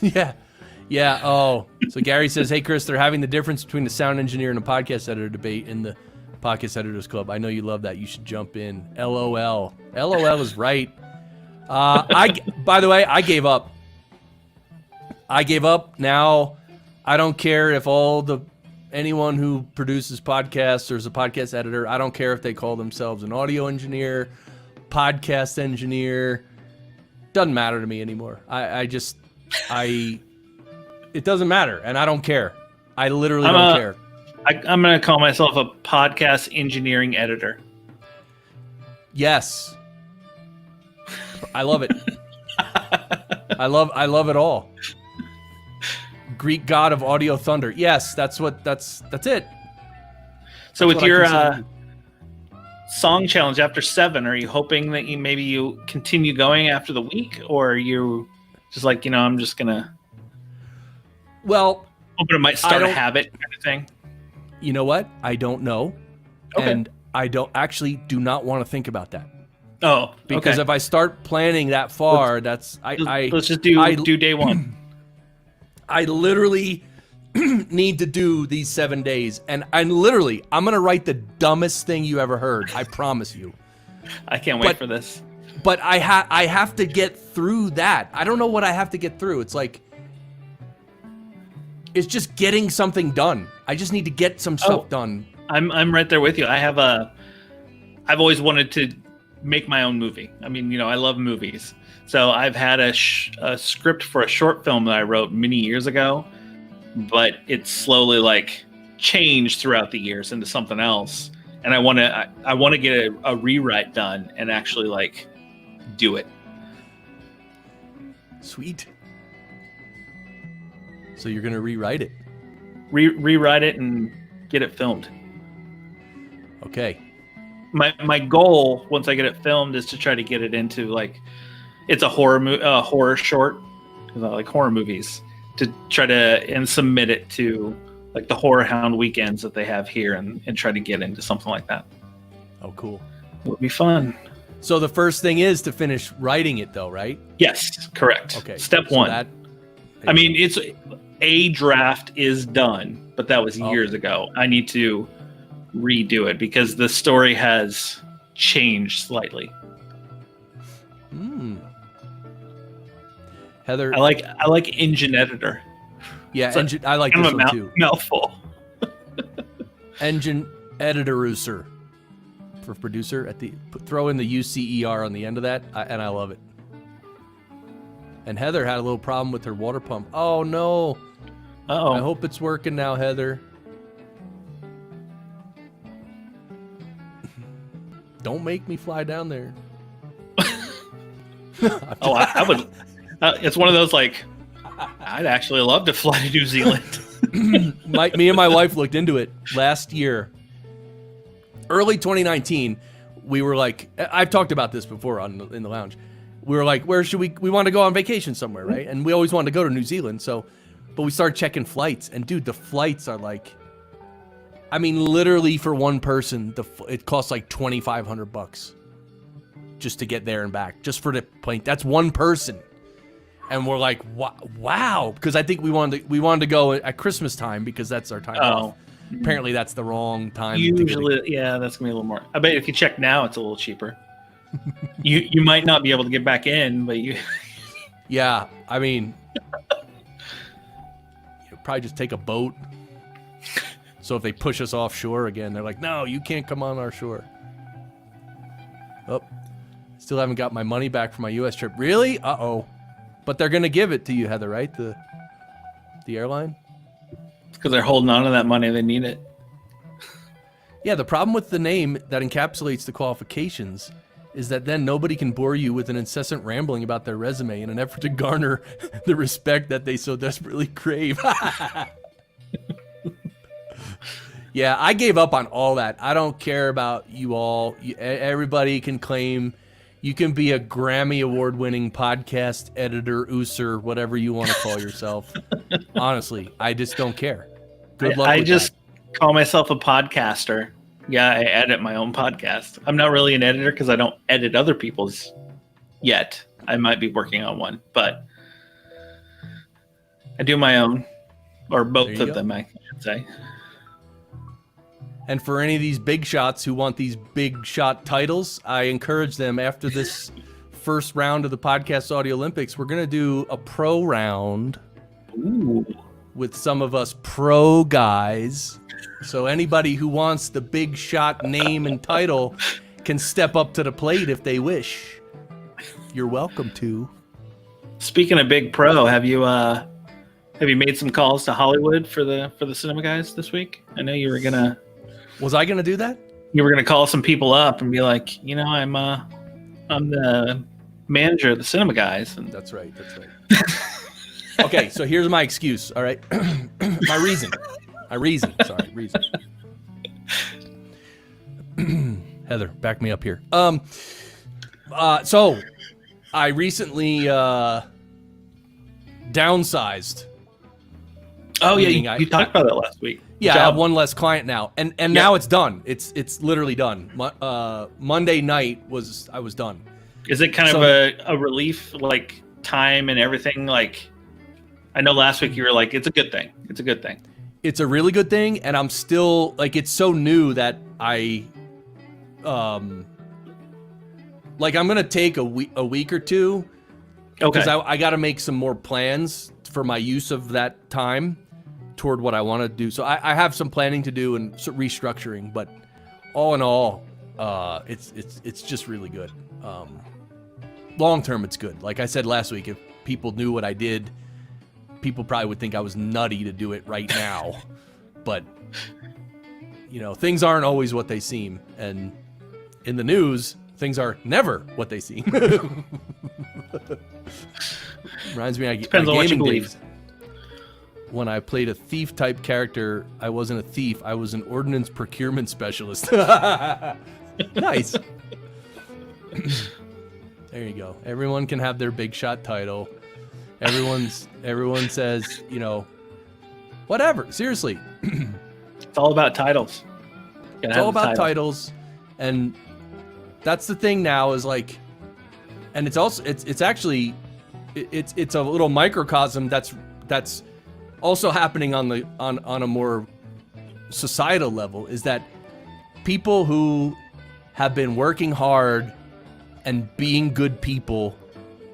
Yeah. Oh, so Gary says, "Hey Chris, they're having the difference between the sound engineer and a podcast editor debate in the Podcast Editors Club. I know you love that. You should jump in." LOL. LOL is right. By the way, I gave up. Now, I don't care if anyone who produces podcasts or is a podcast editor, I don't care if they call themselves an audio engineer, podcast engineer. Doesn't matter to me anymore. It doesn't matter, and I don't care. I literally don't care. I'm going to call myself a podcast engineering editor. Yes. I love it. I love it all. Greek god of audio thunder. Yes, that's it. So with your song challenge after 7, are you hoping that you continue going after the week, or are you just like, I'm just gonna hoping it might start a habit kind of thing? You know what? I don't know. Okay. And I do not want to think about that. Oh, because if I start planning that far, let's just do day 1. I literally need to do these 7 days, and I'm gonna write the dumbest thing you ever heard. I promise you. I can't wait for this. But I have to get through that. I don't know what I have to get through. It's like it's just getting something done. I just need to get some stuff done. I'm right there with you. I've always wanted to make my own movie. I mean, I love movies. So I've had a script for a short film that I wrote many years ago, but it's slowly like changed throughout the years into something else. And I want to get a rewrite done and actually like do it. Sweet. So you're going to rewrite it? Rewrite it and get it filmed. Okay. My goal once I get it filmed is to try to get it into like, it's a horror short, because I like horror movies, to try and submit it to like the Horror Hound weekends that they have here and try to get into something like that. Oh, cool. It would be fun. So the first thing is to finish writing it though, right? Yes, correct. Okay. Step one. I mean, it's a draft is done, but that was years ago. I need to redo it because the story has changed slightly. Heather, I like engine editor. Yeah, I like this one too. Mouthful. Engine editor for producer throw in the UCER on the end of that, and I love it. And Heather had a little problem with her water pump. Oh no! Uh-oh. I hope it's working now, Heather. Don't make me fly down there. I would. It's one of those like, I'd actually love to fly to New Zealand. Me and my wife looked into it last year. Early 2019, we were like, I've talked about this before in the lounge. We were like, where should we want to go on vacation somewhere, right? And we always wanted to go to New Zealand. But we started checking flights, and dude, the flights are like, I mean, literally for one person, it costs like $2,500 just to get there and back, just for the plane. That's one person. And we're like, wow, because I think we wanted to go at Christmas time because that's our time off. Apparently, that's the wrong time. Usually, yeah, that's gonna be a little more. I bet if you check now, it's a little cheaper. you might not be able to get back in, but you. Yeah, I mean, you'll probably just take a boat. So if they push us offshore again, they're like, no, you can't come on our shore. Oh, still haven't got my money back for my U.S. trip. Really? Uh-oh. But they're going to give it to you, Heather, right? The airline? It's because they're holding on to that money. They need it. Yeah, the problem with the name that encapsulates the qualifications is that then nobody can bore you with an incessant rambling about their resume in an effort to garner the respect that they so desperately crave. Yeah, I gave up on all that. I don't care about you all. Everybody can claim. You can be a Grammy award-winning podcast editor, ooser, whatever you want to call yourself. Honestly, I just don't care. Good luck. I just call myself a podcaster. Yeah, I edit my own podcast. I'm not really an editor because I don't edit other people's yet. I might be working on one, but I do my own, or both of them, I should say. And for any of these big shots who want these big shot titles, I encourage them after this first round of the Podcast Audio Olympics, we're going to do a pro round. Ooh. With some of us pro guys. So anybody who wants the big shot name and title can step up to the plate if they wish. You're welcome to. Speaking of big pro, have you made some calls to Hollywood for the cinema guys this week? I know you were gonna. Was I gonna do that? You were gonna call some people up and be like, I'm the manager of the cinema guys. And That's right. Okay, so here's my excuse. All right, my reason. Heather, back me up here. So I recently downsized. Oh yeah, you talked about that last week. Yeah, I have one less client now, and now it's done. It's literally done. Monday night I was done. Is it kind of a relief, like time and everything? Like, I know last week you were like, it's a good thing. It's a good thing. It's a really good thing, and I'm still like, it's so new that I'm gonna take a week or two, because I got to make some more plans for my use of that time. toward what I want to do. So I have some planning to do and restructuring, but all in all, it's just really good. Long term, it's good. Like I said last week, if people knew what I did, people probably would think I was nutty to do it right now. But things aren't always what they seem, and in the news, things are never what they seem. Reminds me of gaming days. When I played a thief type character, I wasn't a thief. I was an ordnance procurement specialist. Nice. There you go. Everyone can have their big shot title. Everyone says, whatever. Seriously. It's all about titles. It's all about titles. And that's the thing now is like, and it's also, it's actually, it's a little microcosm that's also happening on a more societal level, is that people who have been working hard and being good people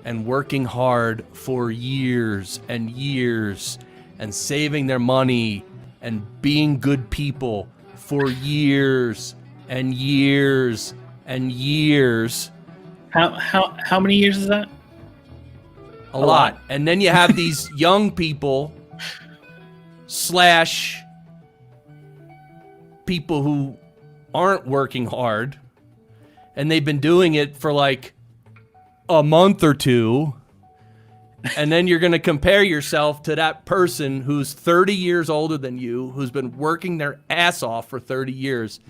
and working hard for years and years and saving their money and being good people for years and years and years. How many years is that? A lot. And then you have these young people / people who aren't working hard, and they've been doing it for like a month or two, and then you're going to compare yourself to that person who's 30 years older than you, who's been working their ass off for 30 years.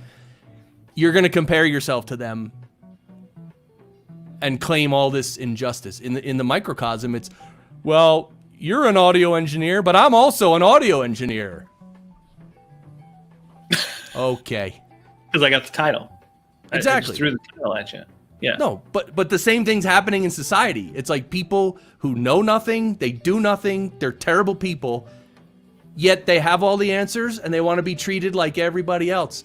You're going to compare yourself to them and claim all this injustice. In the microcosm, it's, well, you're an audio engineer, but I'm also an audio engineer. Okay. Because I got the title. Exactly. I just threw the title at you. Yeah. No, but the same thing's happening in society. It's like people who know nothing, they do nothing, they're terrible people, yet they have all the answers and they want to be treated like everybody else.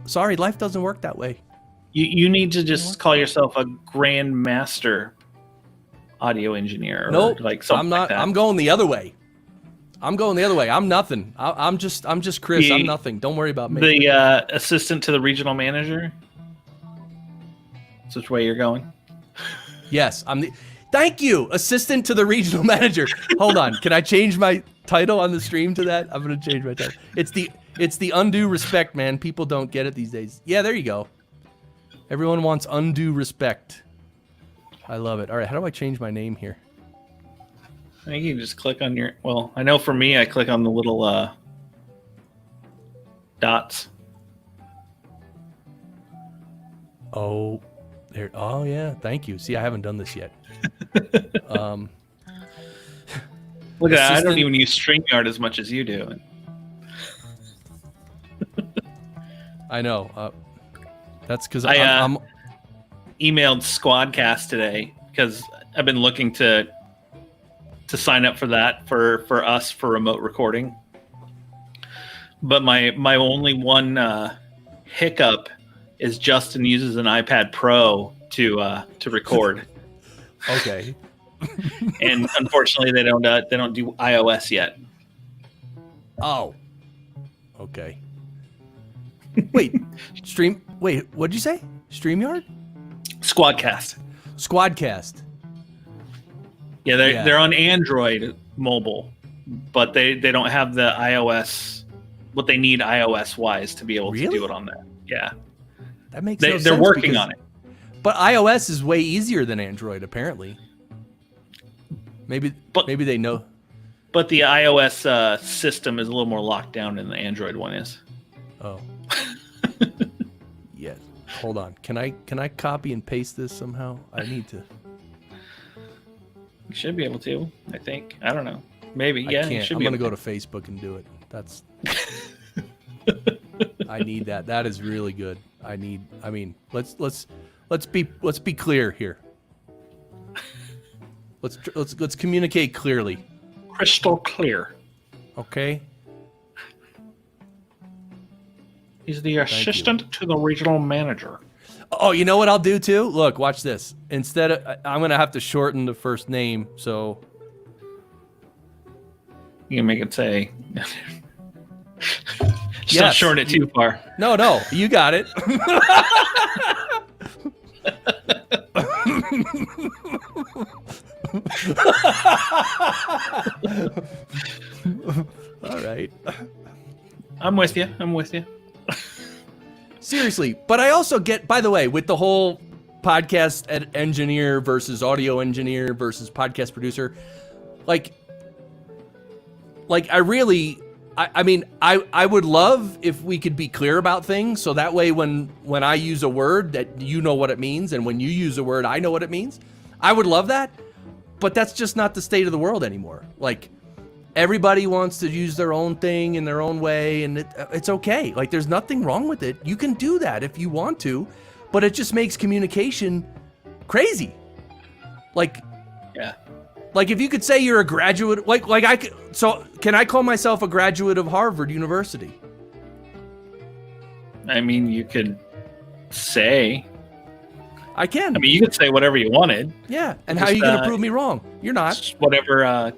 Sorry, life doesn't work that way. You need to just call yourself a grandmaster audio engineer. Nope, like something I'm not. Like that. I'm going the other way. I'm nothing. I'm just Chris. I'm nothing. Don't worry about me. The assistant to the regional manager. That's which way you're going. Yes, I'm the. Thank you, assistant to the regional manager. Hold on, can I change my title on the stream to that? I'm gonna change my title. It's the undue respect, man. People don't get it these days. Yeah, there you go. Everyone wants undue respect. I love it. All right, how do I change my name here? I think you can just click on your. Well, I know for me, I click on the little dots. Oh, there. Oh yeah, thank you. See, I haven't done this yet. Look at that. I don't even use StreamYard as much as you do. I know. That's because I'm emailed Squadcast today because I've been looking to sign up for that for us for remote recording. But my only one hiccup is Justin uses an iPad Pro to record. Okay. And unfortunately, they don't do iOS yet. Oh. Okay. Wait, what'd you say? StreamYard? Squadcast. Yeah, they're on Android mobile, but they don't have the iOS, what they need iOS wise to be able to do it on that. Yeah. That makes no sense. They're working on it. But iOS is way easier than Android, apparently. Maybe they know. But the iOS system is a little more locked down than the Android one is. Oh. Yeah. Hold on. Can I copy and paste this somehow? I need to. You should be able to, I think. I don't know. Maybe. Yeah. I can't. I'm gonna go to Facebook and do it. That's. I need that. That is really good. Let's be clear here. Let's communicate clearly. Crystal clear. Okay. He's the assistant to the regional manager. Oh, you know what I'll do too? Look, watch this. Instead of, I'm going to have to shorten the first name, so. You can make it say Just not shorten it too far. No, you got it. All right. I'm with you. Seriously, but I also get, by the way, with the whole podcast engineer versus audio engineer versus podcast producer, like I mean, I would love if we could be clear about things, so that way when I use a word that you know what it means, and when you use a word I know what it means. I would love that, but that's just not the state of the world anymore. Like, everybody wants to use their own thing in their own way, and it's okay. Like, there's nothing wrong with it. You can do that if you want to, but it just makes communication crazy. Like, yeah. Like, if you could say you're a graduate, so can I call myself a graduate of Harvard University? I mean, you could say. I can. I mean, you could say whatever you wanted. Yeah, and how are you going to prove me wrong? You're not. Whatever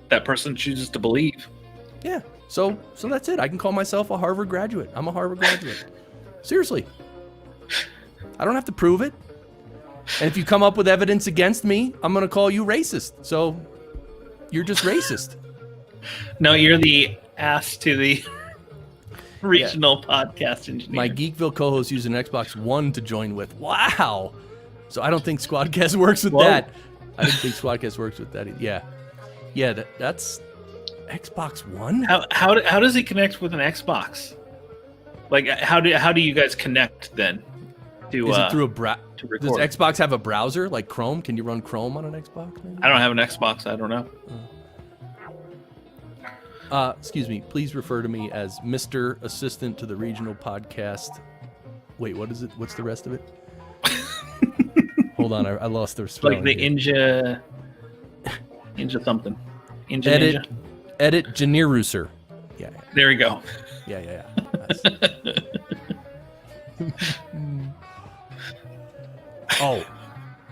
that person chooses to believe. Yeah, so that's it. I can call myself a Harvard graduate. I'm a Harvard graduate. Seriously. I don't have to prove it. And if you come up with evidence against me, I'm going to call you racist. So you're just racist. No, you're the ass to the regional podcast engineer. My Geekville co-host used an Xbox One to join with. Wow. So I don't think Squadcast works with that. I didn't think Squadcast works with that. Yeah, that's Xbox One? How does it connect with an Xbox? Like, how do you guys connect then? Is it through to record? Does Xbox have a browser like Chrome? Can you run Chrome on an Xbox? Maybe? I don't have an Xbox. I don't know. Excuse me. Please refer to me as Mr. Assistant to the Regional Podcast. Wait, what is it? What's the rest of it? Hold on, I lost the spelling. Like the Ninja something. Edit Generuser. Yeah. There we go. Yeah. Oh,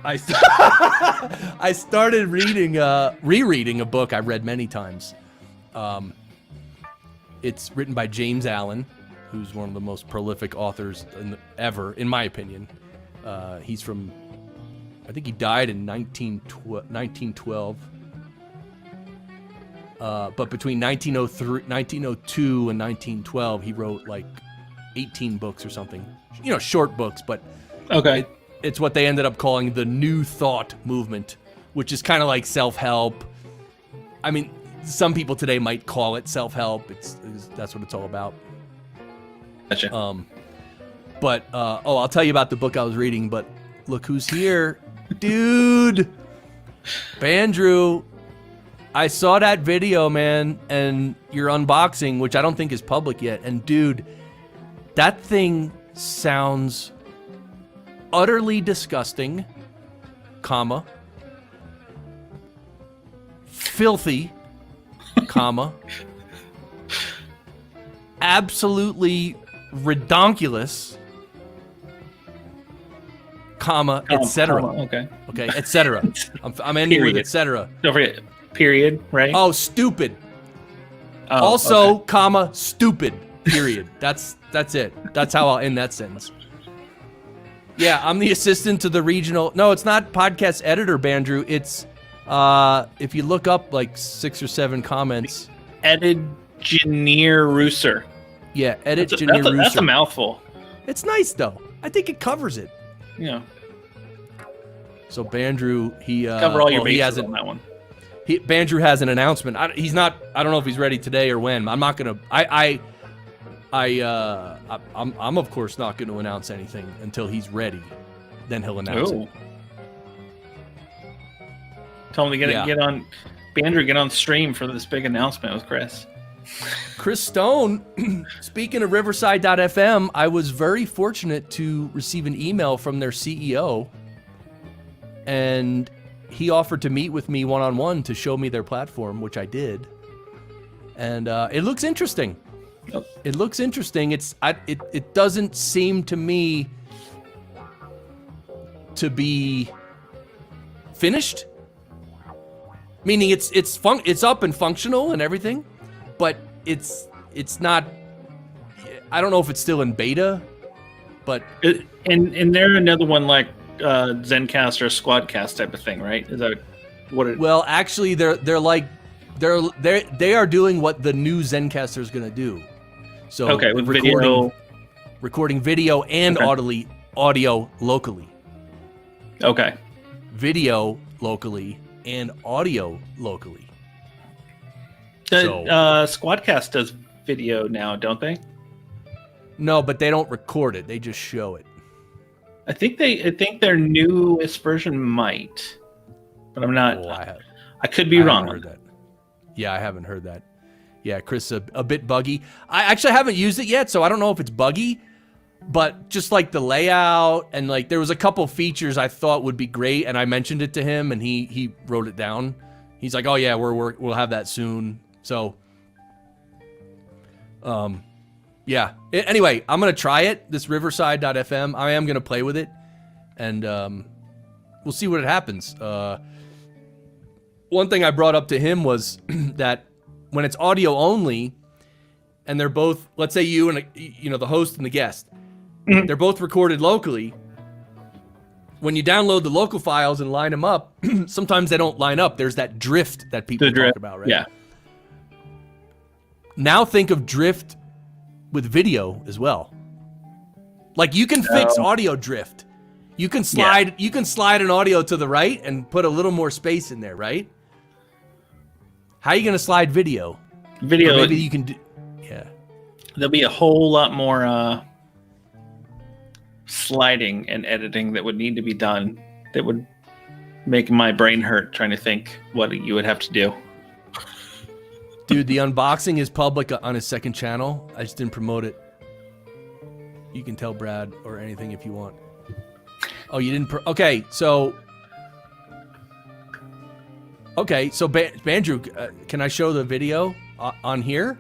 I started rereading a book I've read many times. It's written by James Allen, who's one of the most prolific authors ever, in my opinion. He's from, I think he died in 1912. But between 1902 and 1912, he wrote like 18 books or something. Short books, but okay. It's what they ended up calling the New Thought movement, which is kind of like self-help. I mean, some people today might call it self-help. That's what it's all about. Gotcha. I'll tell you about the book I was reading, but look who's here. Dude! Bandrew, I saw that video, man, and your unboxing, which I don't think is public yet. And dude, that thing sounds utterly disgusting, filthy, absolutely redonkulous, etc. Okay, etc. I'm ending with etc. Don't forget period, right? Oh, stupid. Also, okay. Stupid. Period. That's it. That's how I'll end that sentence. Yeah, I'm the assistant to the regional. No, it's not podcast editor, Bandrew. It's if you look up like 6 or 7 comments. Generuser. Yeah, Generuser. That's a mouthful. It's nice though. I think it covers it. Yeah. So Bandrew, he cover all your bases on that one. Bandrew has an announcement. He's not. I don't know if he's ready today or when. I'm not gonna. I'm of course not going to announce anything until he's ready. Then he'll announce it. Tell him to get on. Bandrew, get on stream for this big announcement with Chris. Chris Stone. Speaking of Riverside.fm, I was very fortunate to receive an email from their CEO, and he offered to meet with me one-on-one to show me their platform, which I did, and it looks interesting. Yep. It looks interesting. It doesn't seem to me to be finished. Meaning it's up and functional and everything, but it's it's not. I don't know if it's still in beta, but and they're another one like Zencast or Squadcast type of thing, right? Is that what it? well, actually, they are doing what the new Zencaster is going to do. So Okay, with video. recording video and audio locally. Okay. Video locally and audio locally. Squadcast does video now, don't they? No, but they don't record it. They just show it. I think their newest version might, but I'm not. I could be wrong. Heard that. Yeah, I haven't heard that. Yeah, Chris, a bit buggy. I actually haven't used it yet, so I don't know if it's buggy. But just like the layout and like there was a couple features I thought would be great, and I mentioned it to him, and he wrote it down. He's like, "Oh yeah, we'll have that soon." So, yeah. Anyway, I'm gonna try it. This Riverside.fm. I am gonna play with it, and we'll see what happens. One thing I brought up to him was that when it's audio only, and they're both, let's say you and the host and the guest. They're both recorded locally. When you download the local files and line them up, sometimes they don't line up. There's that drift that people talk about, right? Yeah. Now think of drift with video as well. Like you can fix audio drift. You can slide an audio to the right and put a little more space in there, right? How are you going to slide video? Video. Or maybe you can do. Yeah. There'll be a whole lot more sliding and editing that would need to be done that would make my brain hurt trying to think what you would have to do. Dude, the unboxing is public on his second channel. I just didn't promote it. You can tell Brad or anything if you want. Oh, you didn't? Okay, so Bandrew, can I show the video on here?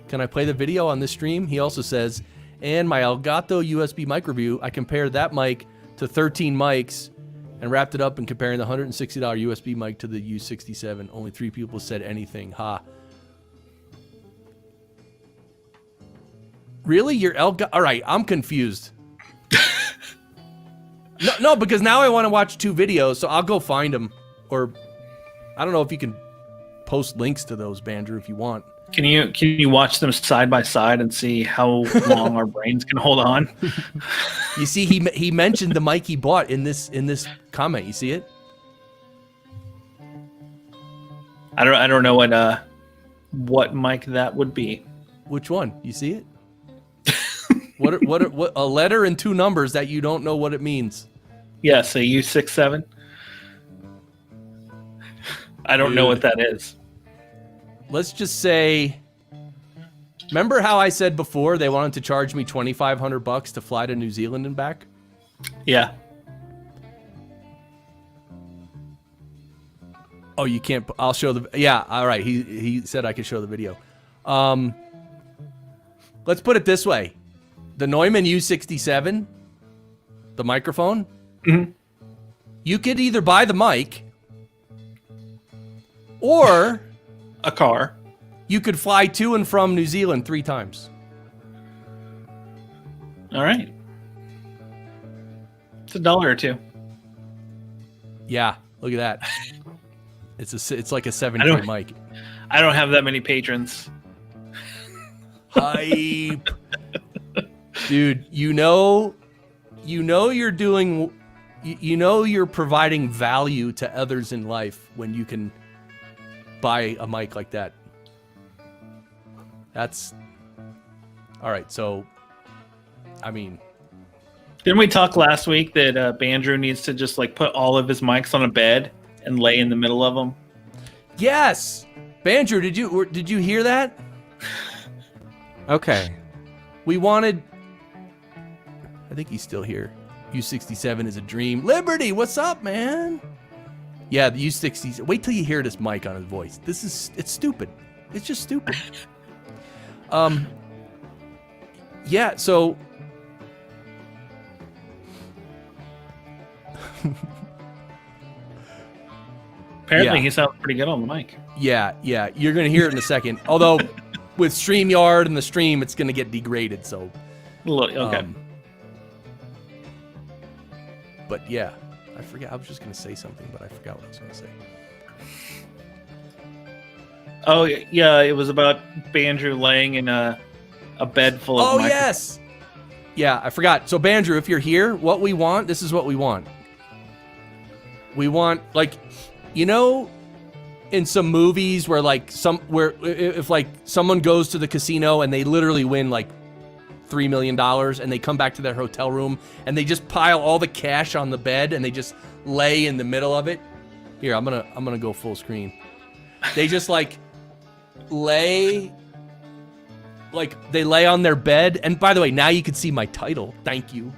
Can I play the video on this stream? He also says, and my Elgato USB mic review, I compared that mic to 13 mics and wrapped it up in comparing the $160 USB mic to the U67. Only 3 people said anything. Ha. Really? Your Elgato? All right, I'm confused. No, because now I want to watch 2 videos, so I'll go find them. Or I don't know if you can post links to those, Bandrew, if you want. Can you watch them side by side and see how long our brains can hold on? You see, he mentioned the mic he bought in this comment. You see it? I don't know what mic that would be. Which one? You see it? What a letter and 2 numbers that you don't know what it means. Yes, a U67. I don't know what that is. Let's just say, remember how I said before they wanted to charge me $2,500 to fly to New Zealand and back? Yeah. Oh, you can't. I'll show the. Yeah, all right. He said I could show the video. Let's put it this way: the Neumann U67, the microphone. Mm-hmm. You could either buy the mic, or a car. You could fly to and from New Zealand 3 times. All right. It's $1 or $2. Yeah, look at that. It's like a 7K mic. I don't have that many patrons. Hype. Dude, you're providing value to others in life when you can buy a mic like that. That's all right. So, I mean, didn't we talk last week that Bandrew needs to just like put all of his mics on a bed and lay in the middle of them? Yes, Bandrew, did you hear that? Okay. We wanted. I think he's still here. U67 is a dream. Liberty, what's up, man? Yeah, the U60. Wait till you hear this mic on his voice. It's stupid. It's just stupid. Yeah, so Apparently, Yeah. he sounds pretty good on the mic. Yeah, you're gonna hear it in a second. Although with StreamYard and the stream, it's gonna get degraded. So, Okay. But yeah, I forgot. I was just gonna say something, but I forgot what I was gonna say. Oh yeah, it was about Bandrew laying in a bed full of. Yes. Yeah, I forgot. So Bandrew, if you're here, what we want, this is what we want. We want, like, in some movies where if like someone goes to the casino and they literally win like $3 million and they come back to their hotel room and they just pile all the cash on the bed and they just lay in the middle of it. Here, I'm gonna go full screen. They just lay on their bed. And by the way, now you can see my title. Thank you.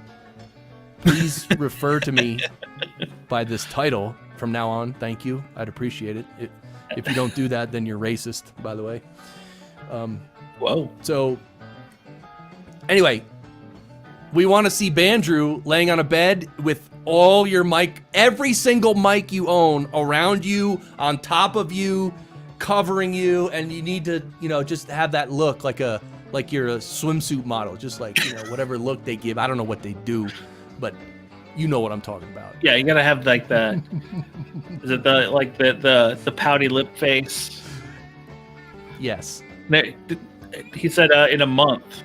Please refer to me by this title from now on. Thank you. I'd appreciate it. If you don't do that, then you're racist, by the way. Whoa. So anyway, we want to see Bandrew laying on a bed with all your mic, every single mic you own around you, on top of you, covering you, and you need to, just have that look like you're a swimsuit model, just whatever look they give. I don't know what they do, but you know what I'm talking about. Yeah, you gotta have like the is it the pouty lip face? Yes. He said in a month.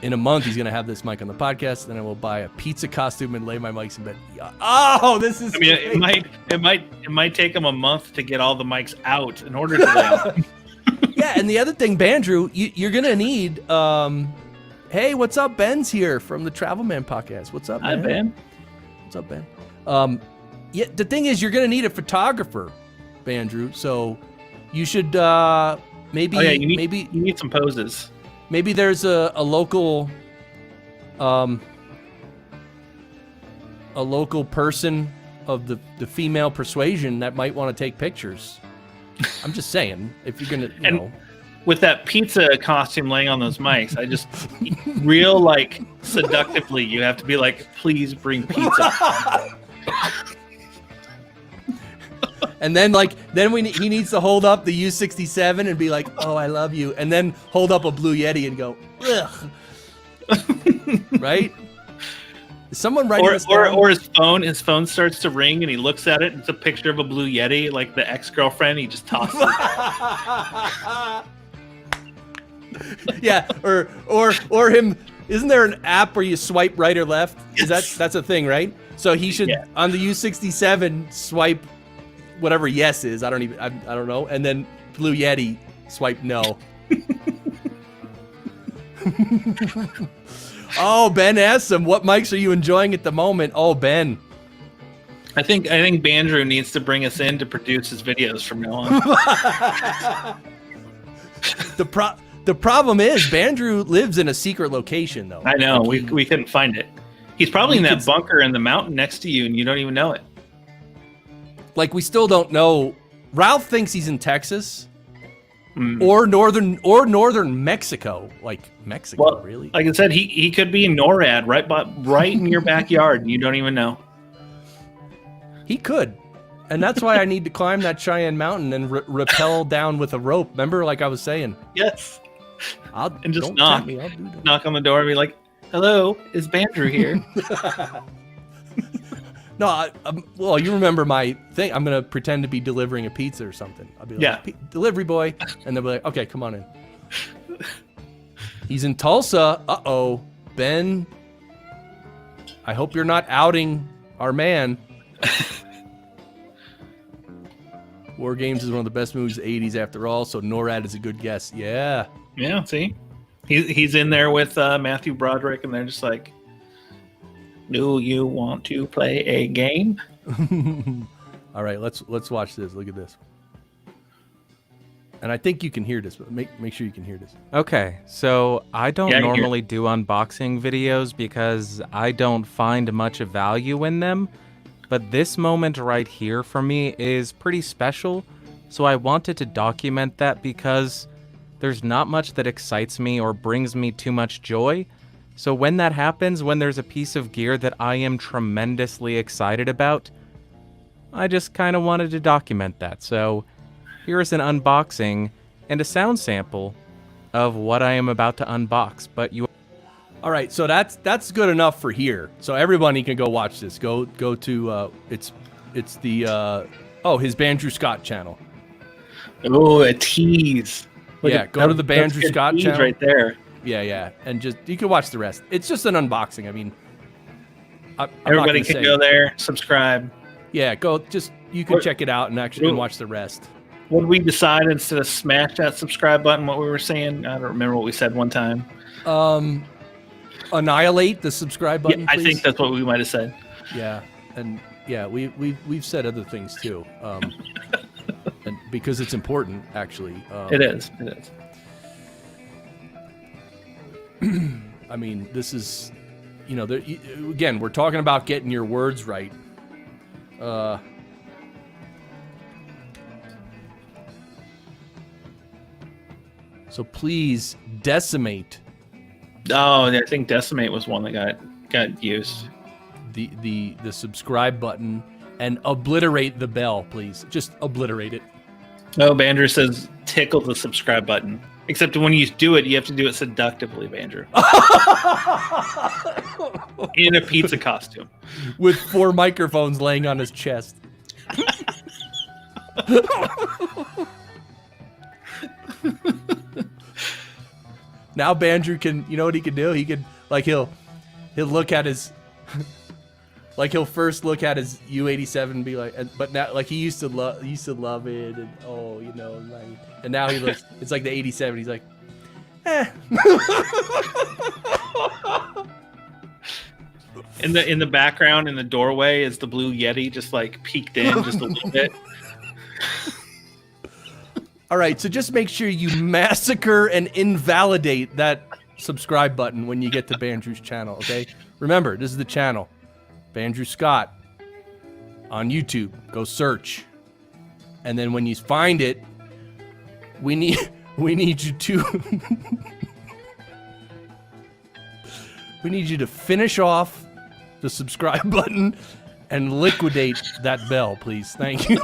In a month, he's gonna have this mic on the podcast. Then I will buy a pizza costume and lay my mics in bed. Oh, this is. I mean, it might take him a month to get all the mics out in order to lay on. Yeah, and the other thing, Bandrew, you're gonna need. Hey, what's up? Ben's here from the Travel Man podcast. What's up, Ben? Hi, Ben. What's up, Ben? Yeah, the thing is, you're gonna need a photographer, Bandrew. So you should maybe. Oh, yeah, you need some poses. Maybe there's a local person of the female persuasion that might want to take pictures. I'm just saying, if you're gonna, and with that pizza costume laying on those mics, I just real seductively, you have to be like, please bring pizza. And then he needs to hold up the U67 and be like, "Oh, I love you," and then hold up a Blue Yeti and go, "Ugh." Right? Is someone writing this down? Or his phone starts to ring and he looks at it and it's a picture of a Blue Yeti, like the ex-girlfriend. He just tosses it. Yeah, or him. Isn't there an app where you swipe right or left? Yes. That's a thing, right? So he should on the U67 swipe whatever yes is. I don't know. And then Blue Yeti swipe no. Oh, Ben asked him, what mics are you enjoying at the moment? Oh, Ben. I think Bandrew needs to bring us in to produce his videos from now on. The problem is Bandrew lives in a secret location, though. I know. We couldn't find it. He's probably in that bunker in the mountain next to you and you don't even know it. We still don't know. Ralph thinks he's in Texas or northern Mexico. Mexico, well, really? Like I said, he could be in NORAD right in your backyard and you don't even know. He could. And that's why I need to climb that Cheyenne Mountain and rappel down with a rope. Remember, like I was saying? Yes. And just knock on the door and be like, "Hello, is Bandrew here?" No, well, you remember my thing. I'm going to pretend to be delivering a pizza or something. I'll be like, delivery boy. And they'll be like, okay, come on in. He's in Tulsa. Uh-oh. Ben, I hope you're not outing our man. War Games is one of the best movies of the 80s after all, so NORAD is a good guess. Yeah. Yeah, see? He's in there with Matthew Broderick, and they're just like, do you want to play a game? All right, let's watch this. Look at this. And I think you can hear this, but make sure you can hear this. Okay, so I don't normally do unboxing videos because I don't find much of value in them, but this moment right here for me is pretty special, so I wanted to document that because there's not much that excites me or brings me too much joy. So when that happens, when there's a piece of gear that I am tremendously excited about, I just kind of wanted to document that. So here is an unboxing and a sound sample of what I am about to unbox. But you. All right, so that's good enough for here. So everybody can go watch this. Go to it's the his Bandrew Scott channel. Oh, a tease. Yeah, go to the Bandrew Scott channel right there. Yeah, and just you can watch the rest. It's just an unboxing. I mean, everybody can go there, subscribe. Yeah, you can check it out and actually watch the rest. What did we decide instead of smash that subscribe button? What we were saying? I don't remember what we said one time. Annihilate the subscribe button. Yeah, I think that's what we might have said. Yeah, and yeah, we've said other things too, and because it's important, actually. It is. I mean, this is, again, we're talking about getting your words right. So please decimate. Oh, I think decimate was one that got used. The subscribe button and obliterate the bell, please. Just obliterate it. Oh, Bandrew says tickle the subscribe button. Except when you do it, you have to do it seductively, Bandrew. In a pizza costume. With 4 microphones laying on his chest. Now Bandrew can, you know what he can do? He can, he'll look at his, he'll first look at his U87 and be like, but now, he used to love it, and and now he looks, it's like the 87, he's like, In the background, in the doorway, is the blue Yeti just peeked in just a little bit. All right, so just make sure you massacre and invalidate that subscribe button when you get to Bandrew's channel, okay? Remember, this is the channel. Bandrew Scott on YouTube. Go search. And then when you find it, we need you to we need you to finish off the subscribe button and liquidate that bell, please. Thank you.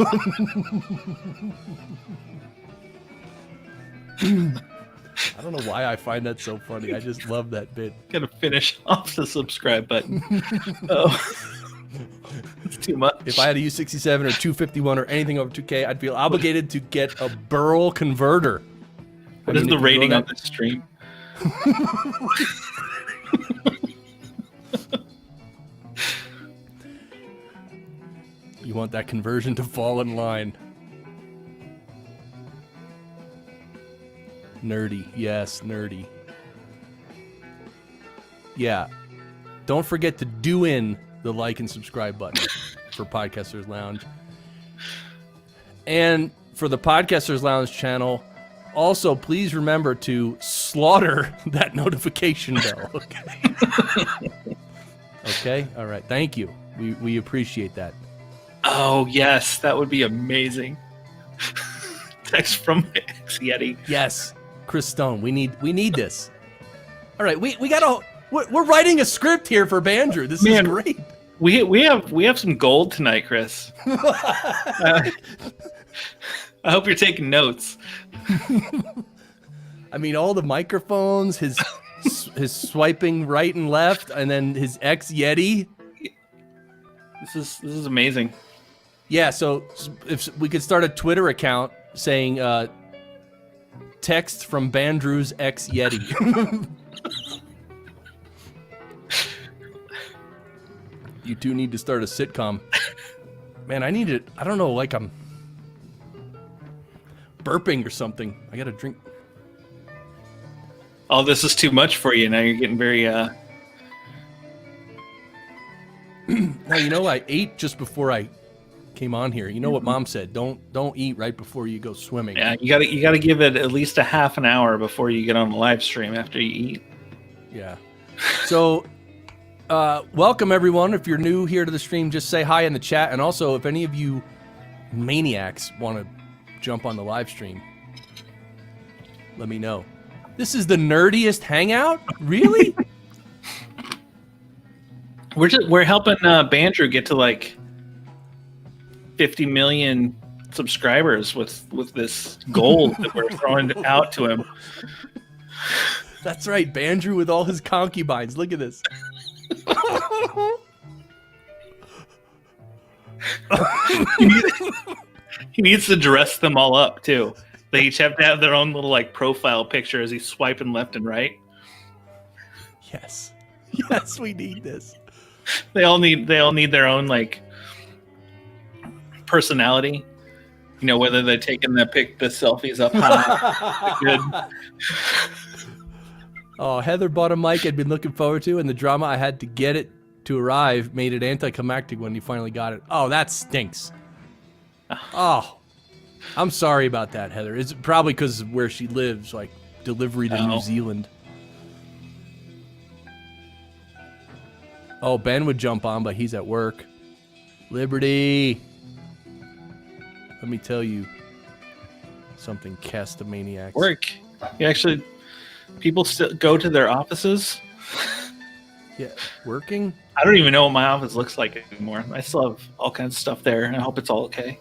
I don't know why I find that so funny. I just love that bit. Gotta finish off the subscribe button. Oh, it's too much. If I had a U67 or 251 or anything over 2K, I'd feel obligated to get a burl converter. What is the rating on this stream? You want that conversion to fall in line. Nerdy. Yes, nerdy. Yeah. Don't forget to do in the like and subscribe button for Podcasters Lounge. And for the Podcasters Lounge channel, also please remember to slaughter that notification bell. Okay. Okay? All right. Thank you. We appreciate that. Oh, yes. That would be amazing. Text from X Yeti. Yes. Chris Stone, we need this. All right, we're writing a script here for Bandrew. This is great. We have some gold tonight, Chris. I hope you're taking notes. I mean, all the microphones, his swiping right and left, and then his X Yeti. This is amazing. Yeah, so if we could start a Twitter account saying text from Bandrew's X Yeti. You two need to start a sitcom. Man, I don't know, I'm burping or something. I gotta drink. Oh, this is too much for you. Now you're getting very Now, I ate just before I came on here. You know what Mom said? Don't eat right before you go swimming. Yeah, you gotta give it at least a half an hour before you get on the live stream after you eat. Yeah. So, welcome everyone. If you're new here to the stream, just say hi in the chat. And also, if any of you maniacs want to jump on the live stream, let me know. This is the nerdiest hangout? Really? We're helping Bandrew get to 50 million subscribers with this gold that we're throwing out to him. That's right, Bandrew with all his concubines. Look at this. He needs to dress them all up too. They each have to have their own little like profile picture as he's swiping left and right. Yes. Yes, we need this. They all need their own like personality. You know, whether they're taking the selfies up high. Good. Oh, Heather bought a mic I'd been looking forward to, and the drama I had to get it to arrive made it anticlimactic when you finally got it. Oh, that stinks. Oh, I'm sorry about that, Heather. It's probably because of where she lives, like delivery to New Zealand. Oh, Ben would jump on, but he's at work. Liberty. Let me tell you something, Castamaniacs. Work. You actually, people still go to their offices. Yeah, working? I don't even know what my office looks like anymore. I still have all kinds of stuff there, and I hope it's all okay.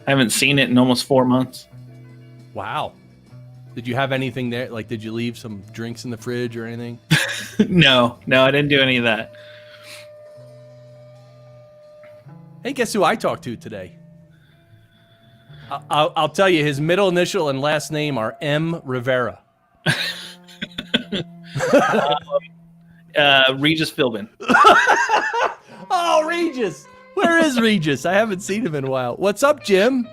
I haven't seen it in almost 4 months. Wow. Did you have anything there? Like, did you leave some drinks in the fridge or anything? No, I didn't do any of that. Hey, guess who I talked to today? I'll tell you, his middle initial and last name are M. Rivera. Regis Philbin. Oh, Regis. Where is Regis? I haven't seen him in a while. What's up, Jim?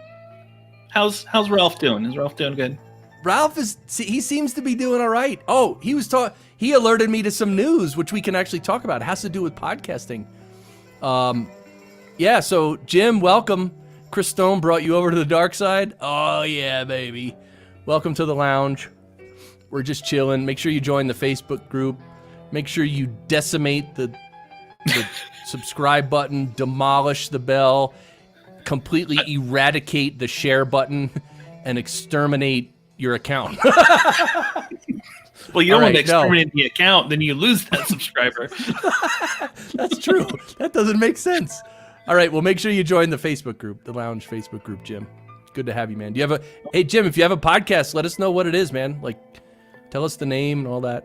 How's Ralph doing? Is Ralph doing good? Ralph he seems to be doing all right. Oh, he alerted me to some news, which we can actually talk about. It has to do with podcasting. Yeah, so Jim, welcome. Chris Stone brought you over to the dark side. Oh, yeah, baby. Welcome to the lounge. We're just chilling. Make sure you join the Facebook group. Make sure you decimate the subscribe button, demolish the bell, completely eradicate the share button, and exterminate your account. Well, you don't want to exterminate the account, then you lose that subscriber. That's true. That doesn't make sense. All right, well, make sure you join the Facebook group, the Lounge Facebook group, Jim. Good to have you, man. Hey, Jim, if you have a podcast, let us know what it is, man. Like, tell us the name and all that.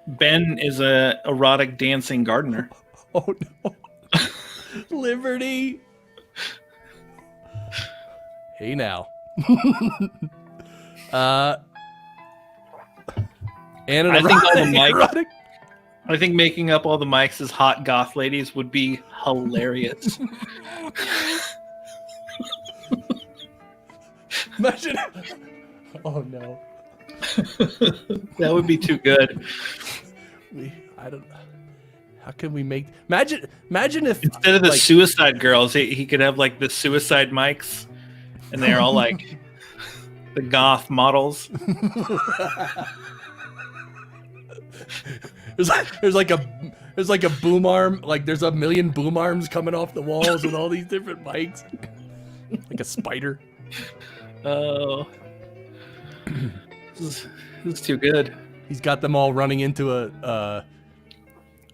Ben is a erotic dancing gardener. Oh, no. Liberty. Hey, now. And I think all the mics. I think making up all the mics as hot goth ladies would be hilarious. Imagine. Oh no. That would be too good. I don't. How can we make? Imagine if instead of the Suicide Girls, he could have like the Suicide mics, and they're all like the goth models. There's like a boom arm, like there's a million boom arms coming off the walls with all these different mics, like a spider. Oh, this is too good. He's got them all running into a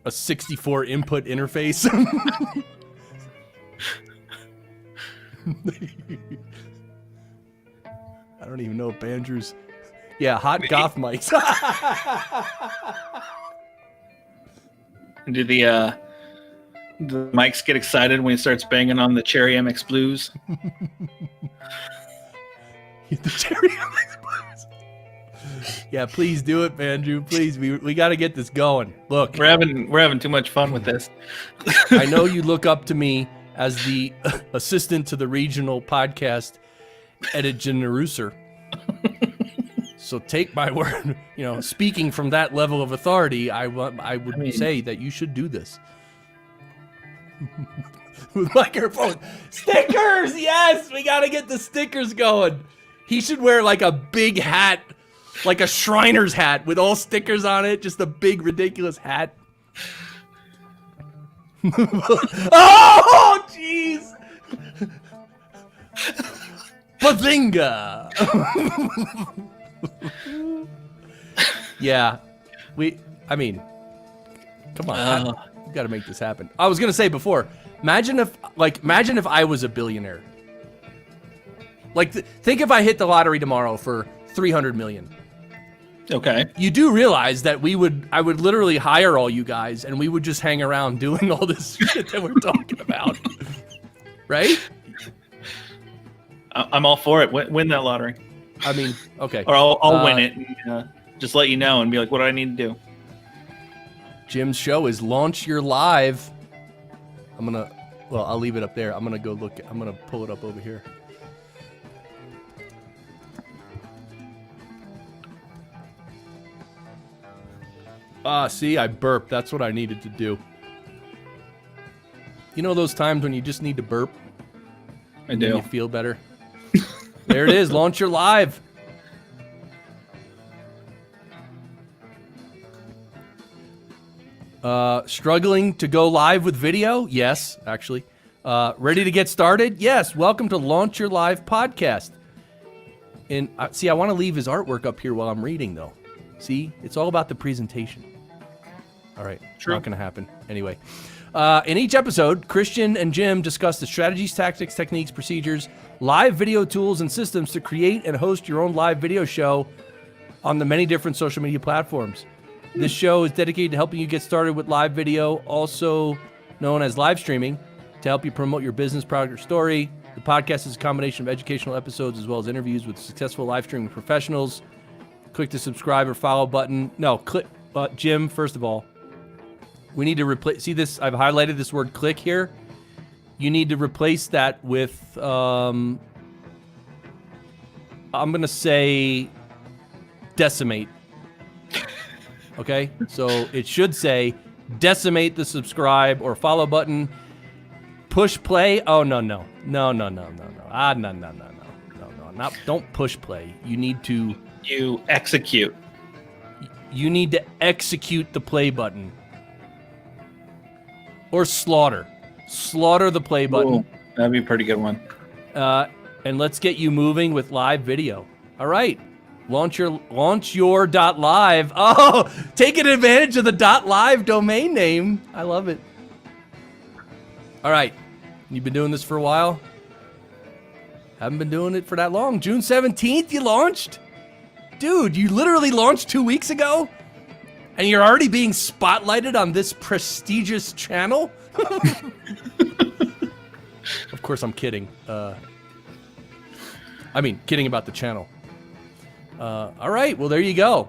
64 input interface. I don't even know if Andrew's. Yeah, hot goth mics. And do the mics get excited when he starts banging on the Cherry MX Blues? The Cherry MX Blues. Yeah, please do it, Andrew. Please, we got to get this going. Look, we're having too much fun with this. I know you look up to me as the assistant to the regional podcast editor. So take my word, speaking from that level of authority, I would say that you should do this. With microphone. Stickers! Yes! We gotta get the stickers going. He should wear like a big hat, like a Shriner's hat with all stickers on it, just a big ridiculous hat. Oh, jeez! Bazinga! Yeah, come on, we got to make this happen. I was gonna say before, Imagine if I was a billionaire. Like, think if I hit the lottery tomorrow for 300 million. Okay. You do realize that I would literally hire all you guys and we would just hang around doing all this shit that we're talking about. Right? I'm all for it. Win that lottery. I mean, okay. Or I'll win it and just let you know and be like, what do I need to do? Jim's show is Launch Your Live. I'll leave it up there. I'm going to pull it up over here. See, I burped. That's what I needed to do. You know those times when you just need to burp? I do. And you feel better? There it is. Launch Your Live. Struggling to go live with video? Yes, actually. Ready to get started? Yes. Welcome to Launch Your Live podcast. And see, I want to leave his artwork up here while I'm reading, though. See, it's all about the presentation. All right, True. Not going to happen. Anyway, in each episode, Christian and Jim discuss the strategies, tactics, techniques, procedures, live video tools, and systems to create and host your own live video show on the many different social media platforms. This show is dedicated to helping you get started with live video, also known as live streaming, to help you promote your business, product, or story. The podcast is a combination of educational episodes as well as interviews with successful live streaming professionals. Click the subscribe or follow button. No, click, Jim, first of all, we need to replace, see this, I've highlighted this word click here. You need to replace that with, I'm going to say decimate. Okay? So it should say decimate the subscribe or follow button. Push play. Oh, no. No. Don't push play. You need to... You execute. You need to execute the play button. Or slaughter. Slaughter the play button. Ooh, that'd be a pretty good one. And let's get you moving with live video. All right. Launch your .live. Oh, taking advantage of the .live domain name. I love it. All right. You've been doing this for a while? Haven't been doing it for that long. June 17th, you launched? Dude, you literally launched 2 weeks ago? And you're already being spotlighted on this prestigious channel? Of course, I'm kidding. Kidding about the channel. All right, well, there you go.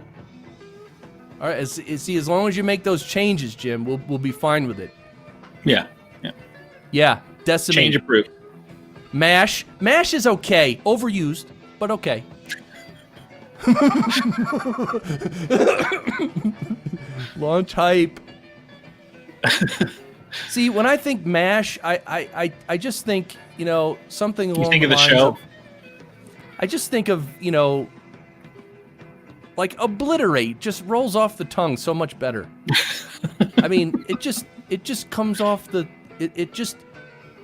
All right, see, as long as you make those changes, Jim, we'll be fine with it. Yeah, decimate. Change approved. Mash is okay. Overused, but okay. Launch hype. See, when I think mash, I just think, something along the lines of the show? I just think of, like obliterate just rolls off the tongue so much better. I mean, it just comes off it just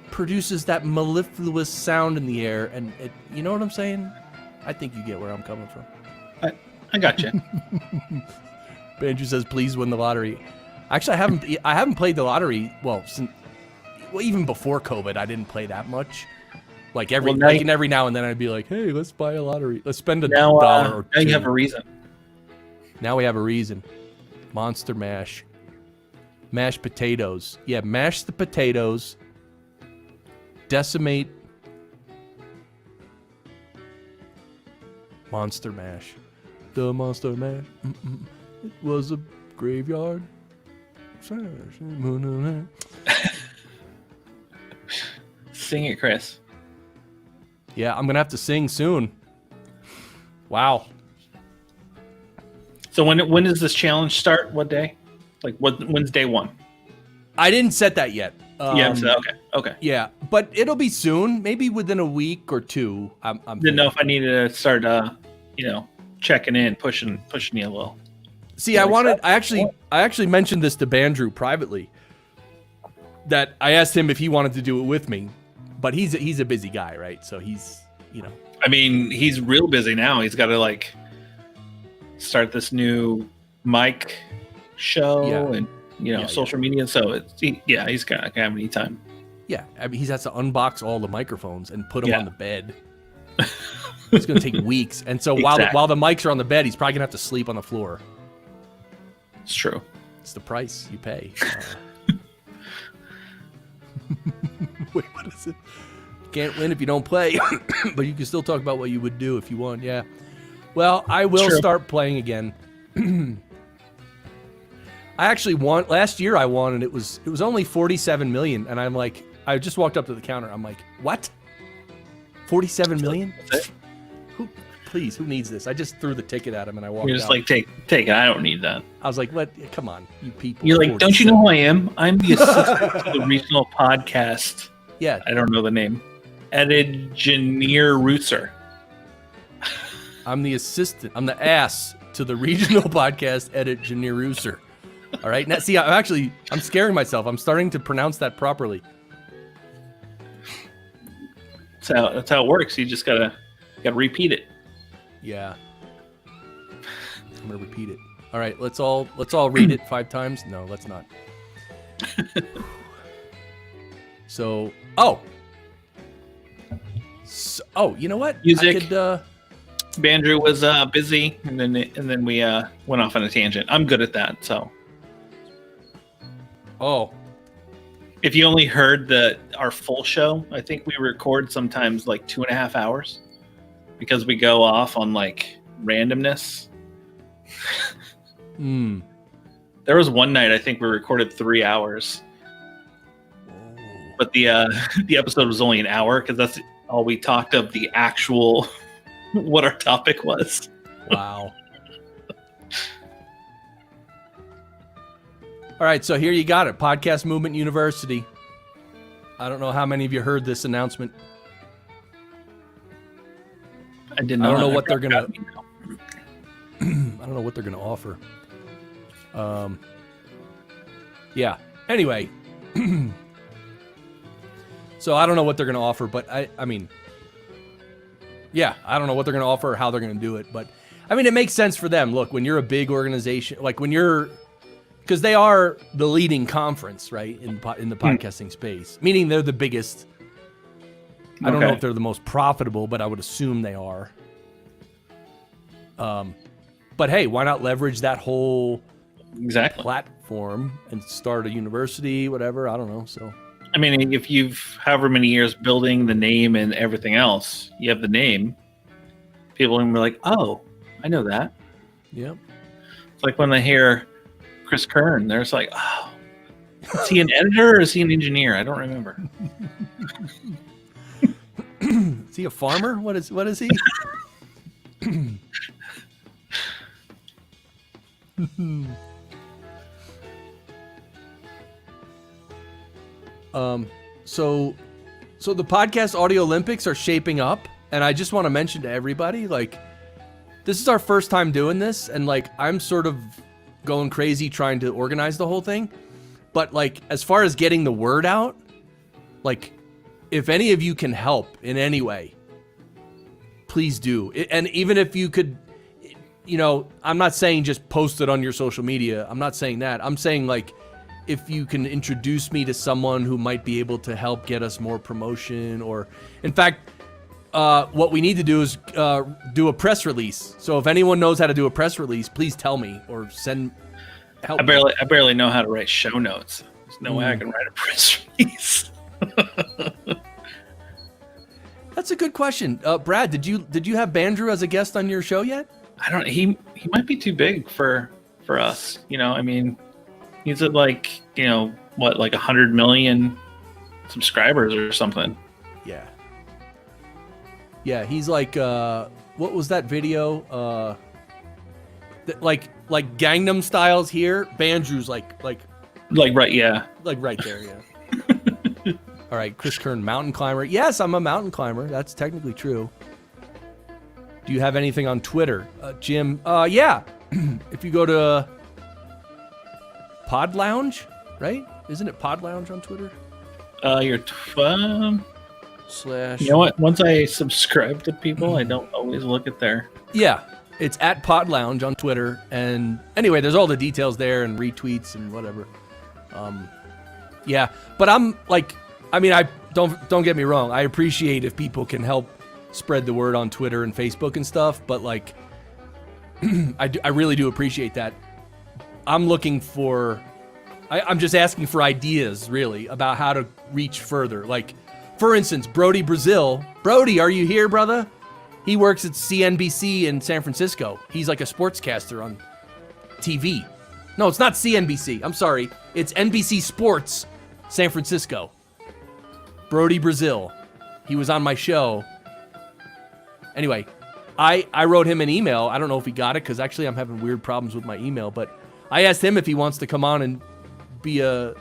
produces that mellifluous sound in the air, and you know what I'm saying? I think you get where I'm coming from. I got you. Andrew says, "Please win the lottery." Actually, I haven't played the lottery. Well, even before COVID, I didn't play that much. Like every now and then, I'd be like, "Hey, let's buy a lottery. Let's spend $1 or $2." Now you have a reason. Now we have a reason. Monster mash. Mashed potatoes. Yeah, mash the potatoes. Decimate. Monster mash. The monster mash. It was a graveyard. Sing it, Chris. Yeah, I'm gonna have to sing soon. Wow. So when does this challenge start? What day? Like when's day one? I didn't set that yet. Okay. Yeah, but it'll be soon. Maybe within a week or two. I'm didn't know if I needed to start, checking in, pushing you a little. See, I actually mentioned this to Bandrew privately. That I asked him if he wanted to do it with me, but he's a busy guy, right? So he's. I mean, he's real busy now. He's got to start this new mic show and social media. So he's got to have any time. Yeah, I mean, he has to unbox all the microphones and put them Yeah. on the bed. It's going to take weeks. And so Exactly. while the mics are on the bed, he's probably going to have to sleep on the floor. It's true. It's the price you pay. Wait, what is it? You can't win if you don't play, but you can still talk about what you would do if you want. Yeah. Well, I will start playing again. I actually won last year. I won, and it was only 47 million. And I'm like, I just walked up to the counter. I'm like, what? 47 million? Who needs this? I just threw the ticket at him and I walked out. You're just like, take it. I don't need that. I was like, what? Come on, you people. You're like, don't you know who I am? I'm the assistant to the regional podcast. Yeah. I don't know the name. Engineer Rooser. I'm the assistant. I'm the ass to the regional podcast edit Janir Rooser. All right. Now, see, I'm scaring myself. I'm starting to pronounce that properly. That's how it works. You just gotta repeat it. Yeah. I'm gonna repeat it. All right. Let's all read it 5 times. No, let's not. So, you know what? Music. I could, Bandrew was busy, and then we went off on a tangent. I'm good at that. So, if you only heard our full show, I think we record sometimes like 2.5 hours because we go off on like randomness. There was one night I think we recorded 3 hours, but the episode was only an hour because that's all we talked of the actual what our topic was. Wow. All right, so here you got it. Podcast Movement University. I don't know how many of you heard this announcement. I did not. I don't know what they're gonna. I don't know what they're gonna offer. Yeah. Anyway, so I don't know what they're gonna offer, but I mean, yeah, I don't know what they're gonna offer or how they're gonna do it, but I mean, it makes sense for them. Look, when you're a big organization, like when you're, because they are the leading conference, right, in the podcasting space, meaning they're the biggest. I don't know if they're the most profitable, but I would assume they are. But hey, why not leverage that whole platform and start a university, whatever? I don't know. So, I mean, if you've however many years building the name and everything else, you have the name. People are gonna be like, "Oh, I know that." Yep. It's like when they hear Chris Kern, they're just like, "Oh, is he an editor or is he an engineer? I don't remember." Is he a farmer? What is he? So the podcast Audio Olympics are shaping up, and I just want to mention to everybody, like, this is our first time doing this, and like I'm sort of going crazy trying to organize the whole thing. But like, as far as getting the word out, like, if any of you can help in any way, please do. And even if you could, you know, I'm not saying just post it on your social media. I'm not saying that. I'm saying, like, if you can introduce me to someone who might be able to help get us more promotion, or in fact, what we need to do is do a press release. So if anyone knows how to do a press release, please tell me or send help. I barely know how to write show notes. There's no way I can write a press release. That's a good question. Brad, did you have Bandrew as a guest on your show yet? I don't. He might be too big for us. You know, I mean, he's at like, you know, what, like 100 million subscribers or something. Yeah. Yeah, he's like, what was that video? Like Gangnam Style's here. Bandrew's like right, yeah, like right there, yeah. All right, Chris Kern, mountain climber. Yes, I'm a mountain climber. That's technically true. Do you have anything on Twitter, Jim? Yeah. If you go to Pod Lounge, right? Isn't it Pod Lounge on Twitter? Slash. You know what? Once I subscribe to people, I don't always look at their. Yeah, it's at Pod Lounge on Twitter, and anyway, there's all the details there and retweets and whatever. Yeah, but I'm like, I mean, I don't get me wrong. I appreciate if people can help spread the word on Twitter and Facebook and stuff, but like, I really do appreciate that. I'm looking for, I'm just asking for ideas, really, about how to reach further. Like, for instance, Brody Brazil. Brody, are you here, brother? He works at CNBC in San Francisco. He's like a sportscaster on TV. No, it's not CNBC. I'm sorry. It's NBC Sports San Francisco. Brody Brazil. He was on my show. Anyway, I wrote him an email. I don't know if he got it because actually I'm having weird problems with my email, but I asked him if he wants to come on and be a,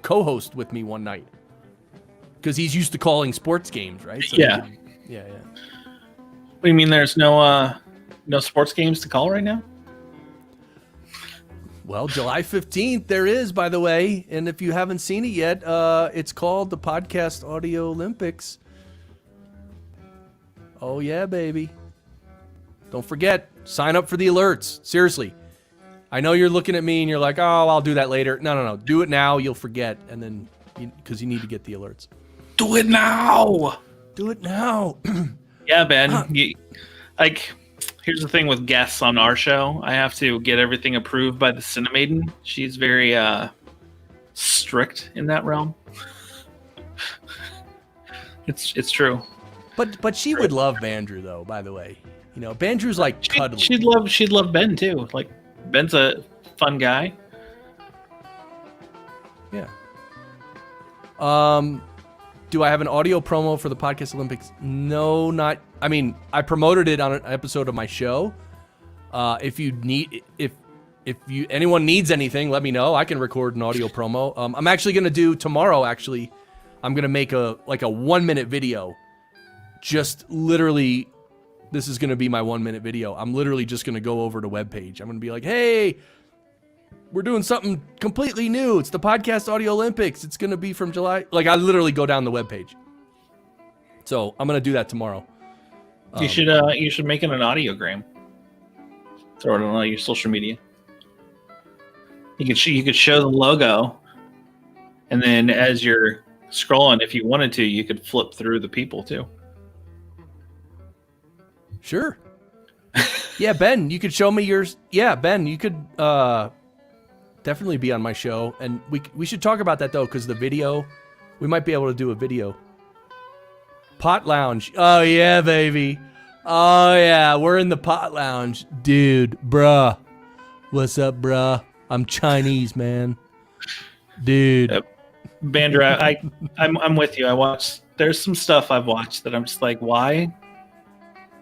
co-host with me one night. Because he's used to calling sports games, right? So yeah. Yeah. What do you mean there's no sports games to call right now? Well, July 15th, there is, by the way. And if you haven't seen it yet, it's called the Podcast Audio Olympics. Oh, yeah, baby. Don't forget, sign up for the alerts. Seriously. I know you're looking at me and you're like, oh, I'll do that later. No. Do it now. You'll forget. And then, because you need to get the alerts. Do it now. Do it now. Yeah, Ben. Here's the thing with guests on our show. I have to get everything approved by the Cinemaiden. She's very strict in that realm. It's true. But she would love Bandrew, though, by the way. Bandrew's like cuddly. She'd love Ben, too. Like, Ben's a fun guy. Yeah. Do I have an audio promo for the Podcast Olympics? No, not. I mean, I promoted it on an episode of my show. If anyone needs anything, let me know. I can record an audio promo. I'm actually gonna do tomorrow. Actually, I'm gonna make a 1-minute video. Just literally, this is gonna be my 1-minute video. I'm literally just gonna go over to webpage. I'm gonna be like, hey, we're doing something completely new. It's the Podcast Audio Olympics. It's going to be from July. Like, I literally go down the webpage. So I'm going to do that tomorrow. You should make it an audiogram. Throw it on all your social media. You could show the logo, and then as you're scrolling, if you wanted to, you could flip through the people too. Sure. Yeah, Ben, you could show me yours. Yeah, Ben, you could definitely be on my show, and we should talk about that though, because the video, we might be able to do a video. Pot Lounge. Oh yeah, baby. Oh yeah, we're in the Pot Lounge, dude. Bruh, what's up, bruh? I'm Chinese, man. Dude. Yep. Bandra, I'm with you. There's some stuff I've watched that I'm just like, why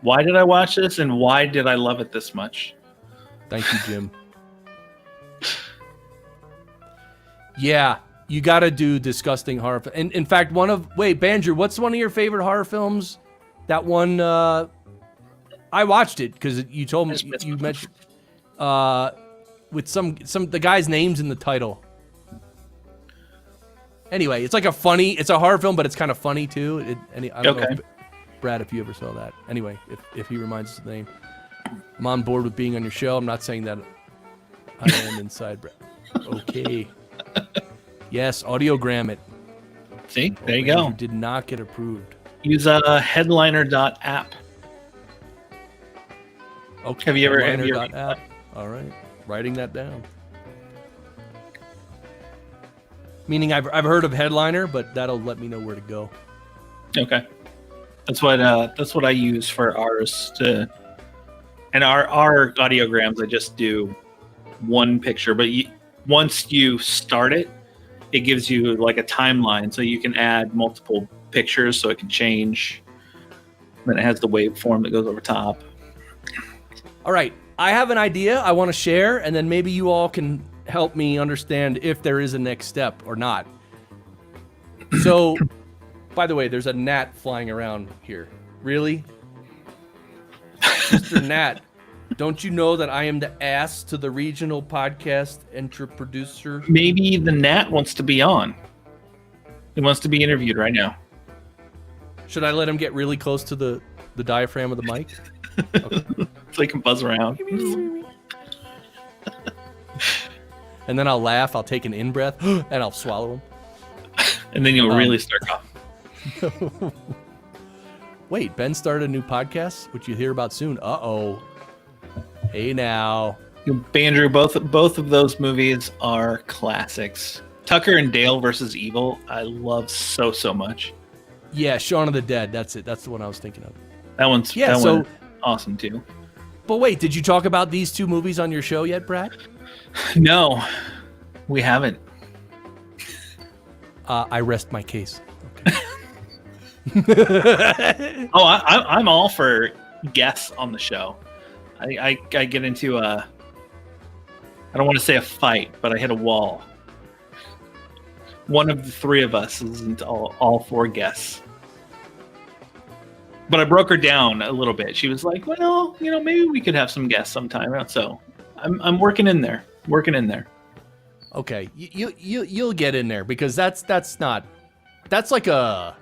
did I watch this, and why did I love it this much? Thank you, Jim. Yeah, you got to do disgusting horror. In fact, Bandrew, what's one of your favorite horror films? That one, I watched it because you told me you mentioned with the guy's names in the title. Anyway, it's like it's a horror film, but it's kind of funny too. I don't know, Brad, if you ever saw that. Anyway, if he reminds us of the name, I'm on board with being on your show. I'm not saying that I am inside Brad. Okay. Yes, audiogram it. See, there you go. Did not get approved. Use headliner.app. Okay. Have you ever app? All right, writing that down. Meaning I've heard of Headliner, but that'll let me know where to go. Okay, that's what I use for ours and our audiograms. I just do one picture, but once you start it, it gives you like a timeline, so you can add multiple pictures, so it can change. Then it has the waveform that goes over top. All right, I have an idea I want to share, and then maybe you all can help me understand if there is a next step or not. So, by the way, there's a gnat flying around here. Really? Mr. Gnat, don't you know that I am the ass to the regional podcast producer? Maybe the gnat wants to be on. He wants to be interviewed right now. Should I let him get really close to the diaphragm of the mic? Okay. So he can buzz around. And then I'll laugh, I'll take an in-breath, and I'll swallow him. And then you'll really start coughing. Wait, Ben started a new podcast, which you'll hear about soon. Uh-oh. Hey now. Andrew, both of those movies are classics. Tucker and Dale versus Evil, I love so much. Yeah, Shaun of the Dead. That's it. That's the one I was thinking of. That one's awesome too. But wait, did you talk about these two movies on your show yet, Brad? No, we haven't. I rest my case. Okay. I'm all for guests on the show. I get into I don't want to say a fight, but I hit a wall. One of the three of us isn't all four guests. But I broke her down a little bit. She was like, well, maybe we could have some guests sometime. So I'm working in there. Okay, you'll get in there because that's like a.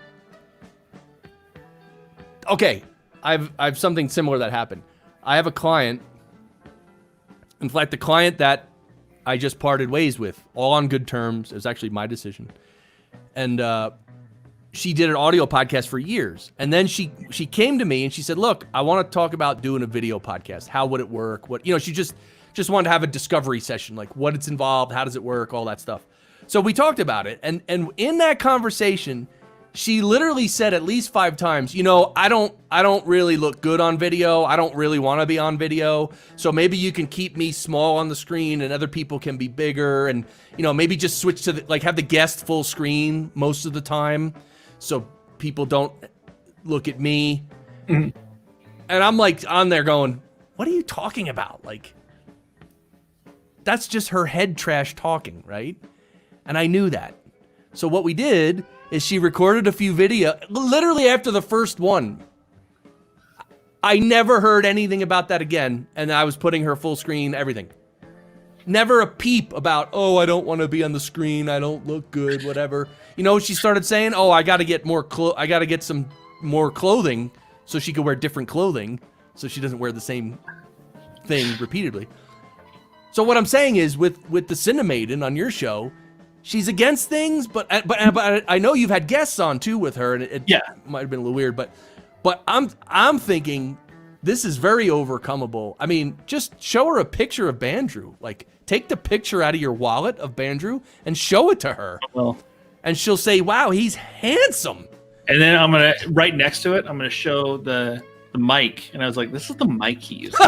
Okay, I've something similar that happened. I have a client. In fact, the client that I just parted ways with, all on good terms. It was actually my decision, and she did an audio podcast for years, and then she came to me and she said, "Look, I want to talk about doing a video podcast. How would it work? What she just wanted to have a discovery session, like what it's involved, how does it work, all that stuff." So we talked about it, and in that conversation, she literally said at least 5 times, I don't really look good on video. I don't really want to be on video. So maybe you can keep me small on the screen and other people can be bigger, and maybe just switch to have the guest full screen most of the time, so people don't look at me. Mm-hmm. And I'm like on there going, what are you talking about? Like, that's just her head trash talking, right? And I knew that. So what we did is she recorded a few videos, literally after the first one. I never heard anything about that again, and I was putting her full screen, everything. Never a peep about, oh, I don't want to be on the screen, I don't look good, whatever. She started saying, oh, I got to get some more clothing so she could wear different clothing so she doesn't wear the same thing repeatedly. So what I'm saying is, with the Cinemaiden on your show, she's against things, but I know you've had guests on too with her, and it might have been a little weird, but I'm thinking this is very overcomeable. I mean, just show her a picture of Bandrew. Like, take the picture out of your wallet of Bandrew and show it to her, and she'll say, "Wow, he's handsome." And then I'm gonna right next to it, I'm gonna show the mic, and I was like, "This is the mic he uses,"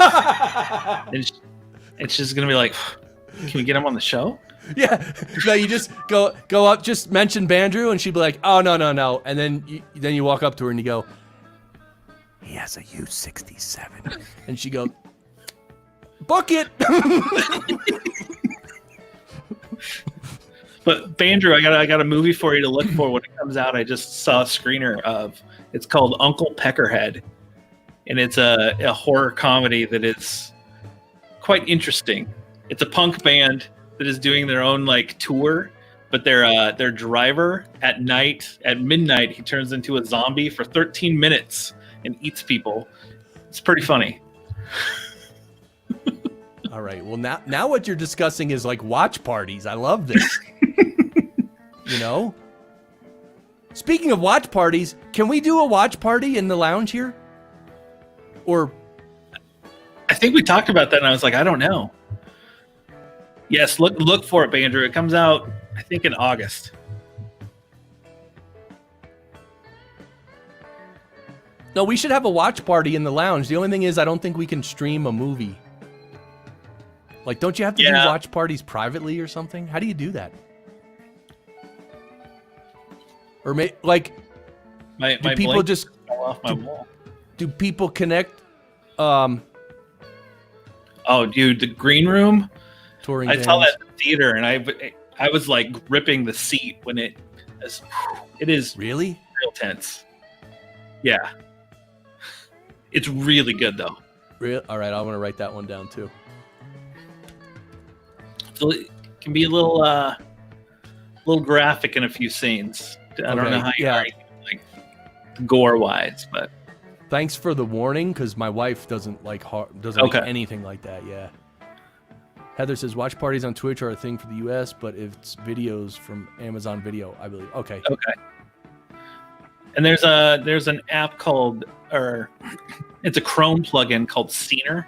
and she's gonna be like, "Can we get him on the show?" Yeah, no, you just go up, just mention Bandrew, and she'd be like, "Oh, no," and then you walk up to her and you go, "He has a U67," and she goes, "Book it." But Bandrew, I got a movie for you to look for when it comes out. I just saw a screener of. It's called Uncle Peckerhead, and it's a horror comedy that is quite interesting. It's a punk band that is doing their own tour, but their driver at midnight, he turns into a zombie for 13 minutes and eats people. It's pretty funny. All right. Well, now what you're discussing is watch parties. I love this. Speaking of watch parties, can we do a watch party in the lounge here? Or I think we talked about that, and I was like, I don't know. Yes, look for it, Bandrew. It comes out, I think, in August. No, we should have a watch party in the lounge. The only thing is, I don't think we can stream a movie. Don't you have to do watch parties privately or something? How do you do that? Or do people just fall off my wall? Do people connect? Oh, dude, the green room. Touring. I saw that in the theater, and I was gripping the seat when it is really real tense. Yeah, it's really good though. Real. All right, I want to write that one down too. So it can be a little graphic in a few scenes. I don't know how you are, gore wise, but thanks for the warning, because my wife doesn't like anything like that. Yeah. Heather says watch parties on Twitch are a thing for the U.S., but it's videos from Amazon Video, I believe. Okay. And there's an app called, or it's a Chrome plugin called Scener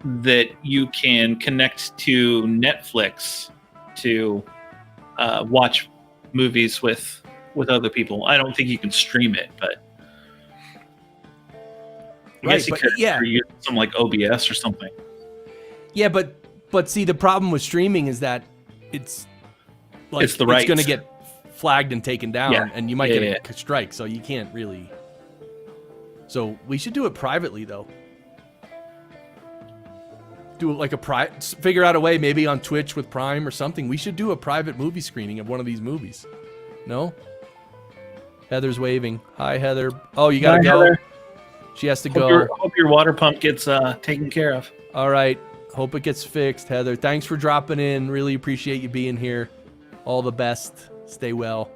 that you can connect to Netflix to watch movies with other people. I don't think you can stream it, but I guess you could use some like OBS or something. Yeah, but see, the problem with streaming is that it's like it's going to get flagged and taken down, and you might get a strike, so you can't really. So we should do it privately, though. Do like figure out a way, maybe on Twitch with Prime or something. We should do a private movie screening of one of these movies. No? Heather's waving. Hi, Heather. Oh, you gotta go. Heather. She has to go. Hope your water pump gets taken care of. All right. Hope it gets fixed, Heather. Thanks for dropping in. Really appreciate you being here. All the best. Stay well.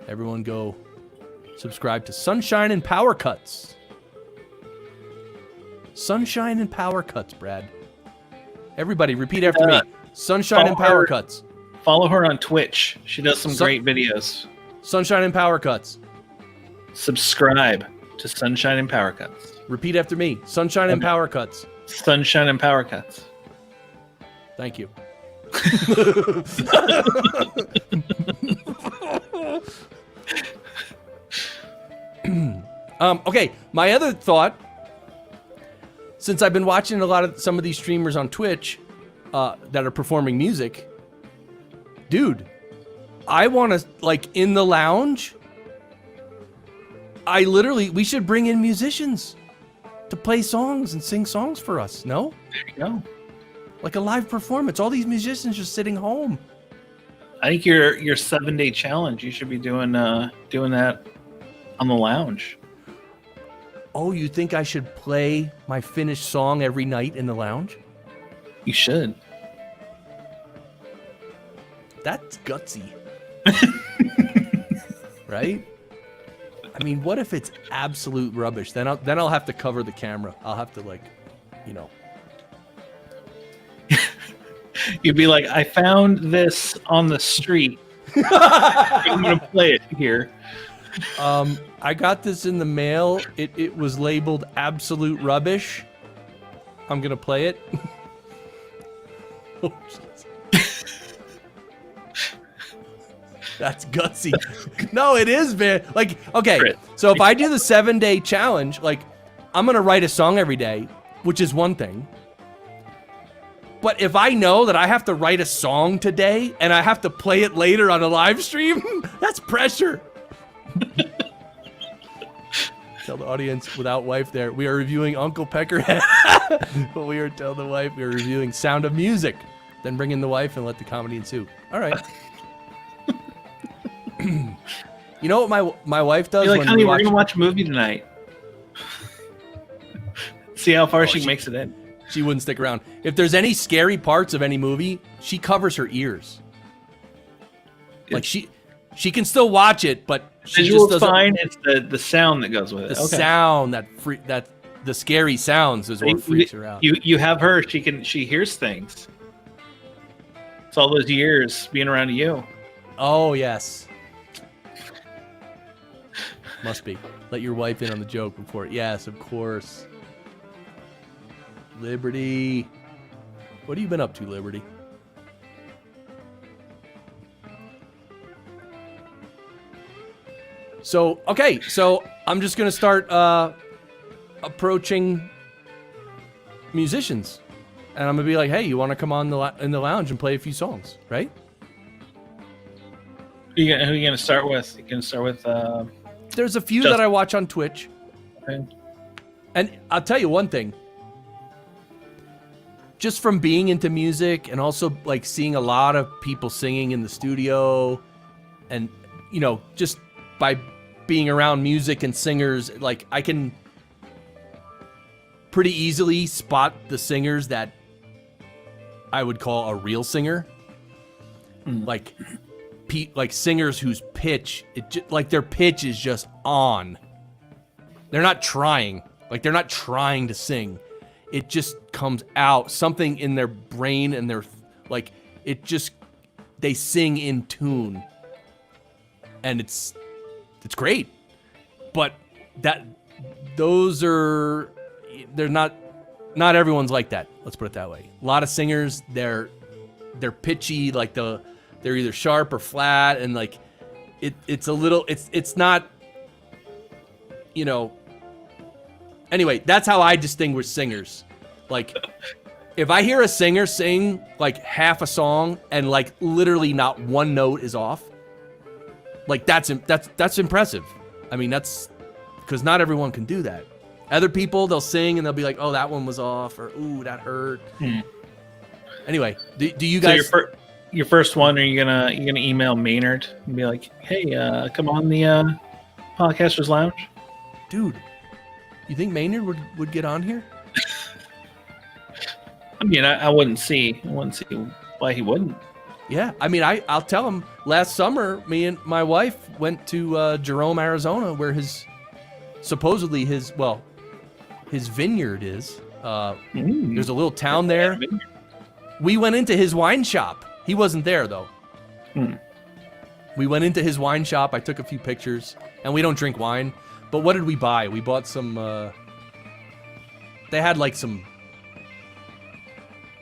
Everyone go subscribe to Sunshine and Power Cuts. Sunshine and Power Cuts, Brad. Everybody, repeat after me. Sunshine and Power Cuts. Follow her on Twitch. She does some great videos. Sunshine and Power Cuts. Subscribe to Sunshine and Power Cuts. Repeat after me. Sunshine and Power Cuts. Sunshine and Power Cuts. Thank you. Okay, my other thought, since I've been watching some of these streamers on Twitch that are performing music, dude, I want to, like, in the lounge, we should bring in musicians to play songs and sing songs for us, no? There you go. Like a live performance. All these musicians just sitting home. I think your 7-day challenge, you should be doing that on the lounge. Oh, you think I should play my finished song every night in the lounge? You should. That's gutsy. Right? I mean, what if it's absolute rubbish? Then I'll have to cover the camera. I'll have to, like, you know. You'd be like, I found this on the street. I'm going to play it here. I got this in the mail. It was labeled absolute rubbish. I'm going to play it. Oh, that's gutsy. No, it is, man. Like, okay, so if I do the 7-day challenge, like, I'm going to write a song every day, which is one thing. But if I know that I have to write a song today and I have to play it later on a live stream, that's pressure. Tell the audience without wife there, we are reviewing Uncle Peckerhead. But we are telling the wife we are reviewing Sound of Music. Then bring in the wife and let the comedy ensue. All right. You know what my wife does? You're like, honey, we're going to watch a movie tonight. See how far she makes it in. She wouldn't stick around. If there's any scary parts of any movie, she covers her ears. Like she can still watch it, but she just doesn't. Fine. It's the sound that goes with it. The sound that the scary sounds is what freaks her out. You have her. She hears things. It's all those years being around you. Oh yes. Must be. Let your wife in on the joke before. Yes, of course. Liberty. What have you been up to, Liberty? So, okay. So, I'm just going to start approaching musicians. And I'm going to be like, hey, you want to come on in the lounge and play a few songs, right? Who are you going to start with? You can start with... There's a few that I watch on Twitch. Okay. And I'll tell you one thing. Just from being into music and also like seeing a lot of people singing in the studio and, you know, just by being around music and singers, like I can pretty easily spot the singers that I would call a real singer. Like singers whose pitch, like their pitch is just on. They're not trying. Like they're not trying to sing. it just comes out. Something in their brain and their, like, they sing in tune. And it's great. But they're not everyone's like that. Let's put it that way. A lot of singers, they're pitchy, like they're either sharp or flat, and like it's a little, it's not, you know. Anyway, that's how I distinguish singers. Like, if I hear a singer sing like half a song and like literally not one note is off, like that's impressive. I mean, that's because not everyone can do that. Other people, they'll sing and they'll be like, "Oh, that one was off," or "Ooh, that hurt." Anyway, do you guys? So your first one, are you gonna email Maynard and be like, "Hey, come on the Podcasters Lounge"? Dude, you think Maynard would get on here? I mean, I wouldn't see why he wouldn't. Yeah, I mean, I'll tell him. Last summer, me and my wife went to Jerome, Arizona, where supposedly his vineyard is. There's a little town there. We went into his wine shop. He wasn't there though. We went into his wine shop. I took a few pictures, and we don't drink wine. But what did we buy? We bought some. They had like some.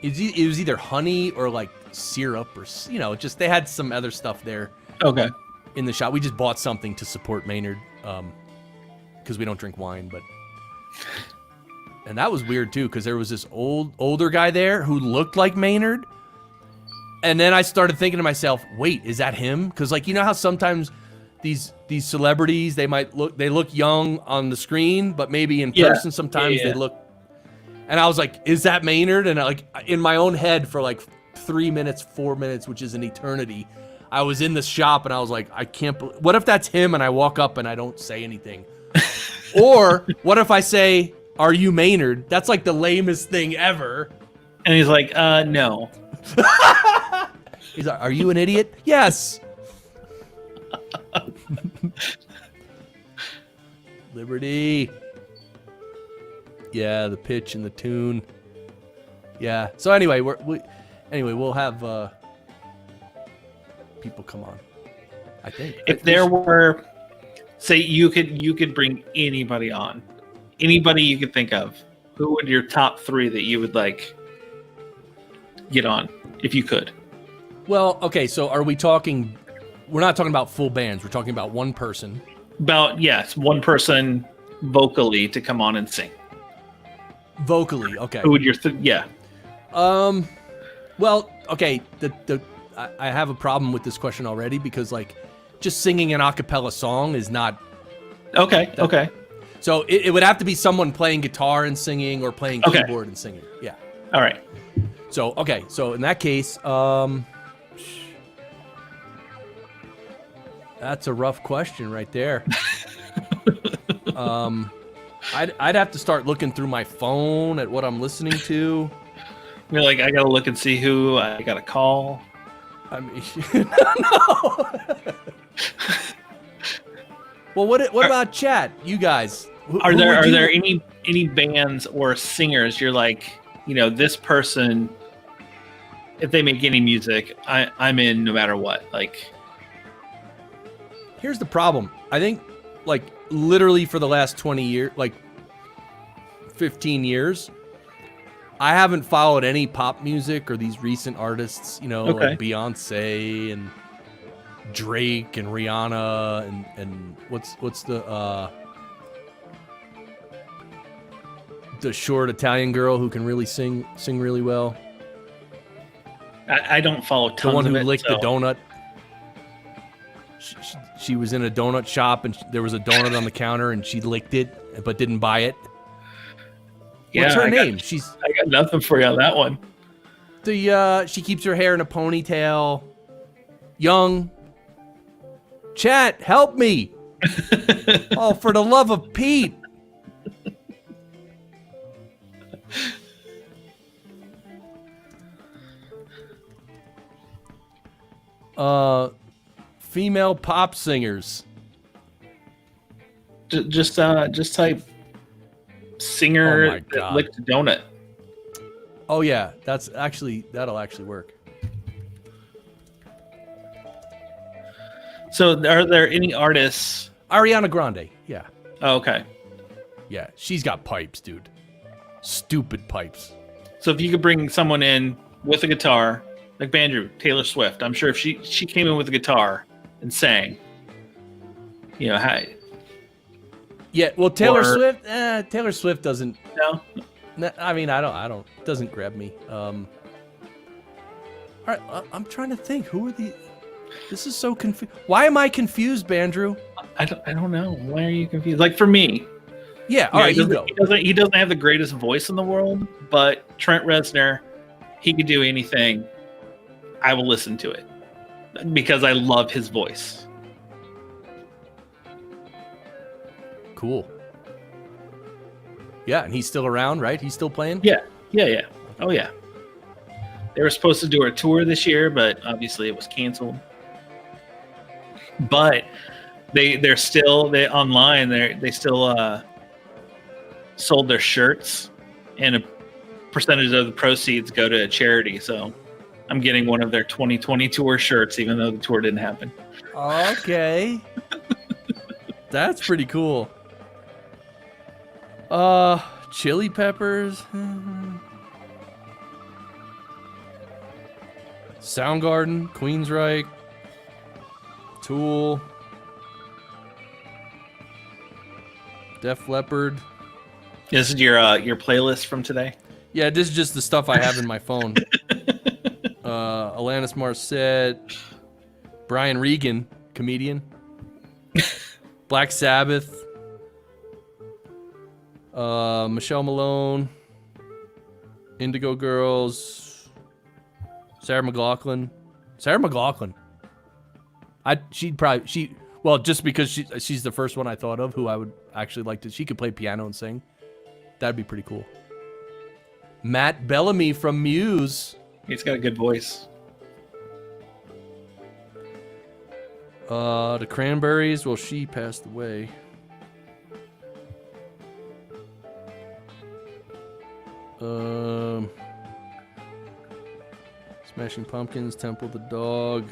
It was either honey or like syrup, or just they had some other stuff there. Okay. In the shop, we just bought something to support Maynard, because we don't drink wine. And that was weird too, because there was this older guy there who looked like Maynard, and then I started thinking to myself, wait, is that him? Because like how sometimes these celebrities, they look young on the screen, but maybe in person sometimes they look. And I was like, is that Maynard? And like in my own head for like 3 minutes, 4 minutes, which is an eternity, I was in this shop and I was like, I can't believe, what if that's him? And I walk up and I don't say anything. Or what if I say, are you Maynard? That's like the lamest thing ever. And he's like, no. He's like, are you an idiot? Yes. Liberty. Yeah, the pitch and the tune. Yeah. So anyway, we'll have people come on. I think. If there were, say, you could bring anybody on, anybody you could think of, who would your top 3 that you would like get on if you could? Well, okay. So are we talking? We're not talking about full bands. We're talking about one person. One person vocally to come on and sing. Vocally, okay. Who would your Well, okay. I have a problem with this question already because like just singing an a cappella song is not okay. So it would have to be someone playing guitar and singing or playing keyboard and singing. Yeah. All right. So okay. So in that case, that's a rough question right there. I'd have to start looking through my phone at what I'm listening to. You're like, I gotta look and see who I gotta call. I mean, no. Well, what about chat? You guys, are there any bands or singers you're like, this person, if they make any music, I'm in no matter what. Like, here's the problem. I think, like, literally for the last 20 years, like 15 years, I haven't followed any pop music or these recent artists, like Beyonce and Drake and Rihanna and what's the short Italian girl who can really sing really well. I don't follow tons of it. The one who licked the donut. She was in a donut shop and there was a donut on the counter and she licked it but didn't buy it. Yeah, what's her name? I got nothing for you on that one. She keeps her hair in a ponytail. Young. Chat, help me. Oh, for the love of Pete. Female pop singers. Just type singer that licked a donut. Oh yeah, that'll actually work. So, are there any artists? Ariana Grande. Yeah. Oh, okay. Yeah, she's got pipes, dude. Stupid pipes. So, if you could bring someone in with a guitar, like Bandrew, Taylor Swift, I'm sure if she came in with a guitar and sang, how? Yeah, well, Taylor Swift doesn't. No. I mean, I don't. Doesn't grab me. All right, I'm trying to think. Who are the? This is so confused. Why am I confused, Bandrew? I don't know. Why are you confused? Like for me. Yeah. All right, you go. He doesn't have the greatest voice in the world, but Trent Reznor, he could do anything. I will listen to it because I love his voice. Cool. Yeah, and he's still around, right? He's still playing? Yeah. Oh, yeah. They were supposed to do a tour this year, but obviously it was canceled. But they're still online. They still sold their shirts, and a percentage of the proceeds go to a charity. So I'm getting one of their 2020 tour shirts, even though the tour didn't happen. Okay. That's pretty cool. Chili Peppers. Soundgarden, Queensryche, Tool, Def Leppard. This is your playlist from today? Yeah, this is just the stuff I have in my phone. Alanis Morissette, Brian Regan, comedian, Black Sabbath, Michelle Malone, Indigo Girls, Sarah McLachlan. Well, just because she's the first one I thought of who I would actually like to. She could play piano and sing. That'd be pretty cool. Matt Bellamy from Muse. He's got a good voice. The Cranberries. Well, she passed away. Smashing Pumpkins, Temple of the Dog.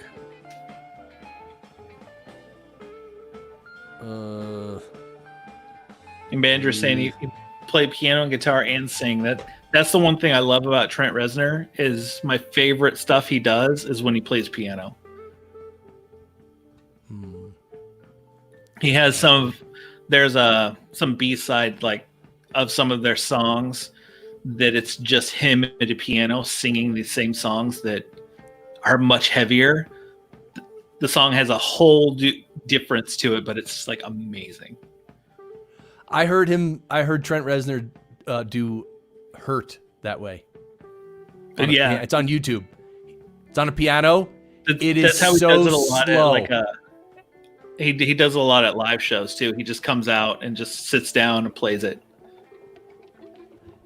And Bandrew saying he play piano and guitar and sing. That's the one thing I love about Trent Reznor is my favorite stuff he does is when he plays piano. He has some B-side like of some of their songs that it's just him at a piano singing the same songs that are much heavier. The song has a whole difference to it, but it's just like amazing. I heard Trent Reznor do Hurt that way. Yeah. It's on YouTube. It's on a piano. That's how he does it a lot. He does a lot at live shows too. He just comes out and just sits down and plays it.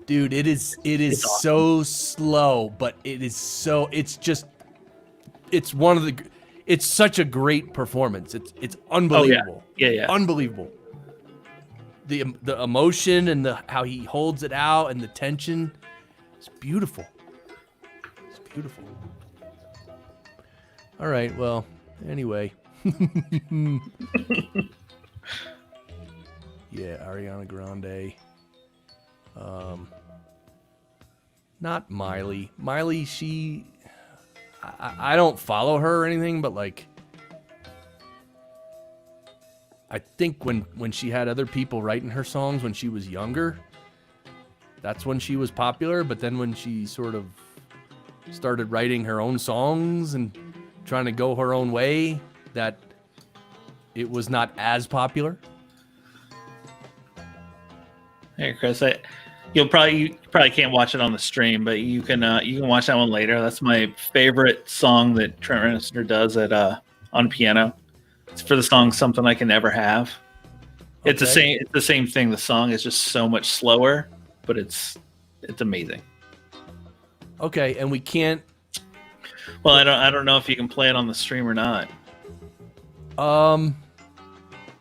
Dude, it's awesome. So slow, but it's such a great performance. It's unbelievable. Oh, yeah. Unbelievable. The emotion and how he holds it out and the tension. It's beautiful. It's beautiful. All right, well, anyway. Yeah, Ariana Grande. Not Miley. Miley, I don't follow her or anything, but like, I think when she had other people writing her songs when she was younger, that's when she was popular. But then when she sort of started writing her own songs and trying to go her own way, that it was not as popular. Hey, Chris, you probably can't watch it on the stream, but you can watch that one later. That's my favorite song that Trent Reznor does on piano. It's for the song "Something I Can Never Have." Okay. It's the same thing. The song is just so much slower, but it's amazing. Okay, and we can't. Well, I don't know if you can play it on the stream or not.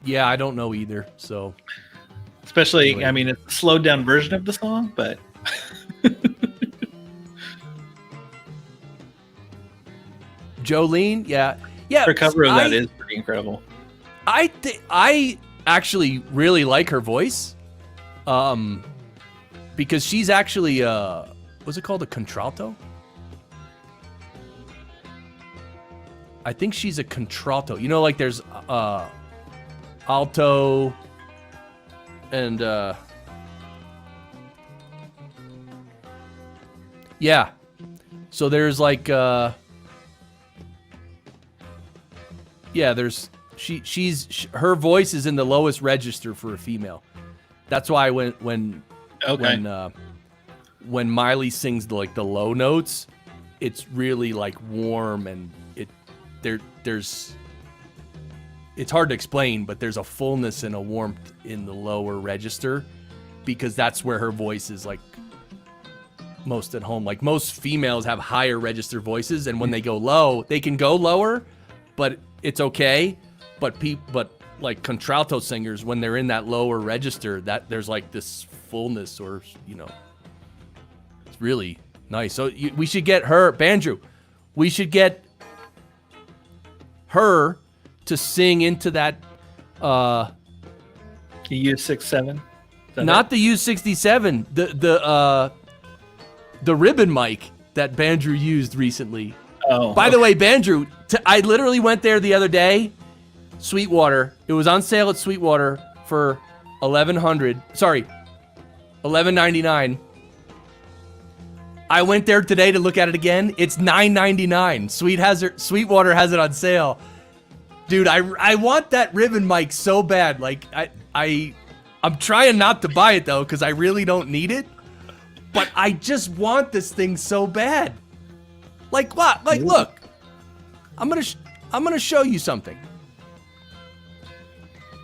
Yeah, I don't know either. So, especially, I mean, it's a slowed down version of the song, but Jolene, yeah. Her cover of that is pretty incredible. I actually really like her voice, because she's actually what's it called, a contralto? I think she's a contralto. You know, like there's alto and yeah. So there's like there's her voice is in the lowest register for a female. That's why when Miley sings the low notes, it's really like warm, and there's it's hard to explain, but there's a fullness and a warmth in the lower register, because that's where her voice is like most at home. Like most females have higher register voices, and when they go low, they can go lower, but it's okay. But like contralto singers, when they're in that lower register, that there's like this fullness, or it's really nice. So we should get her, Bandrew. We should get her to sing into that the U67. Not the U67, the ribbon mic that Bandrew used recently. Oh. By the way, Bandrew, I literally went there the other day. Sweetwater. It was on sale at Sweetwater for $11.99. I went there today to look at it again. It's $9.99. Sweetwater has it on sale. Dude, I want that ribbon mic so bad. Like I'm trying not to buy it though, because I really don't need it. But I just want this thing so bad. Like what? Like look, I'm gonna show you something.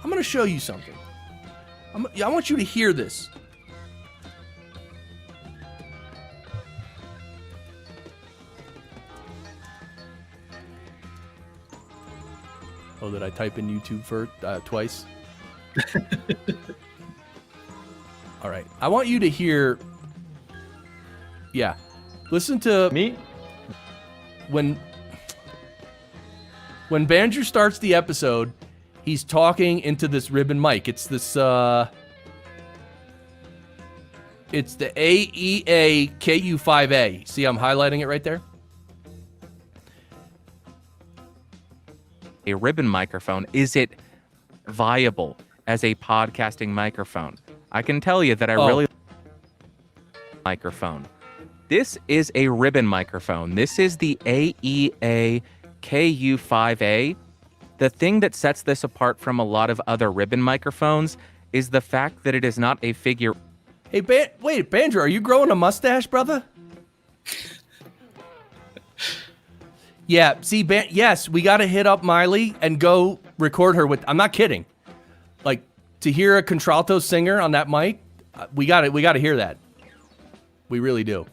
I want you to hear this. Oh, did I type in YouTube twice? All right. I want you to hear. Yeah. Listen to me. When Bandrew starts the episode, he's talking into this ribbon mic. It's this it's the AEA KU5A. See, I'm highlighting it right there. A ribbon microphone, is it viable as a podcasting microphone? I can tell you that I really microphone. This is a ribbon microphone. This is the AEA KU5A. The thing that sets this apart from a lot of other ribbon microphones is the fact that it is not a figure. Hey, wait, Bandrew, are you growing a mustache, brother? Yeah, see, yes, we got to hit up Miley and go record her with. I'm not kidding. Like, to hear a contralto singer on that mic, we got to hear that. We really do.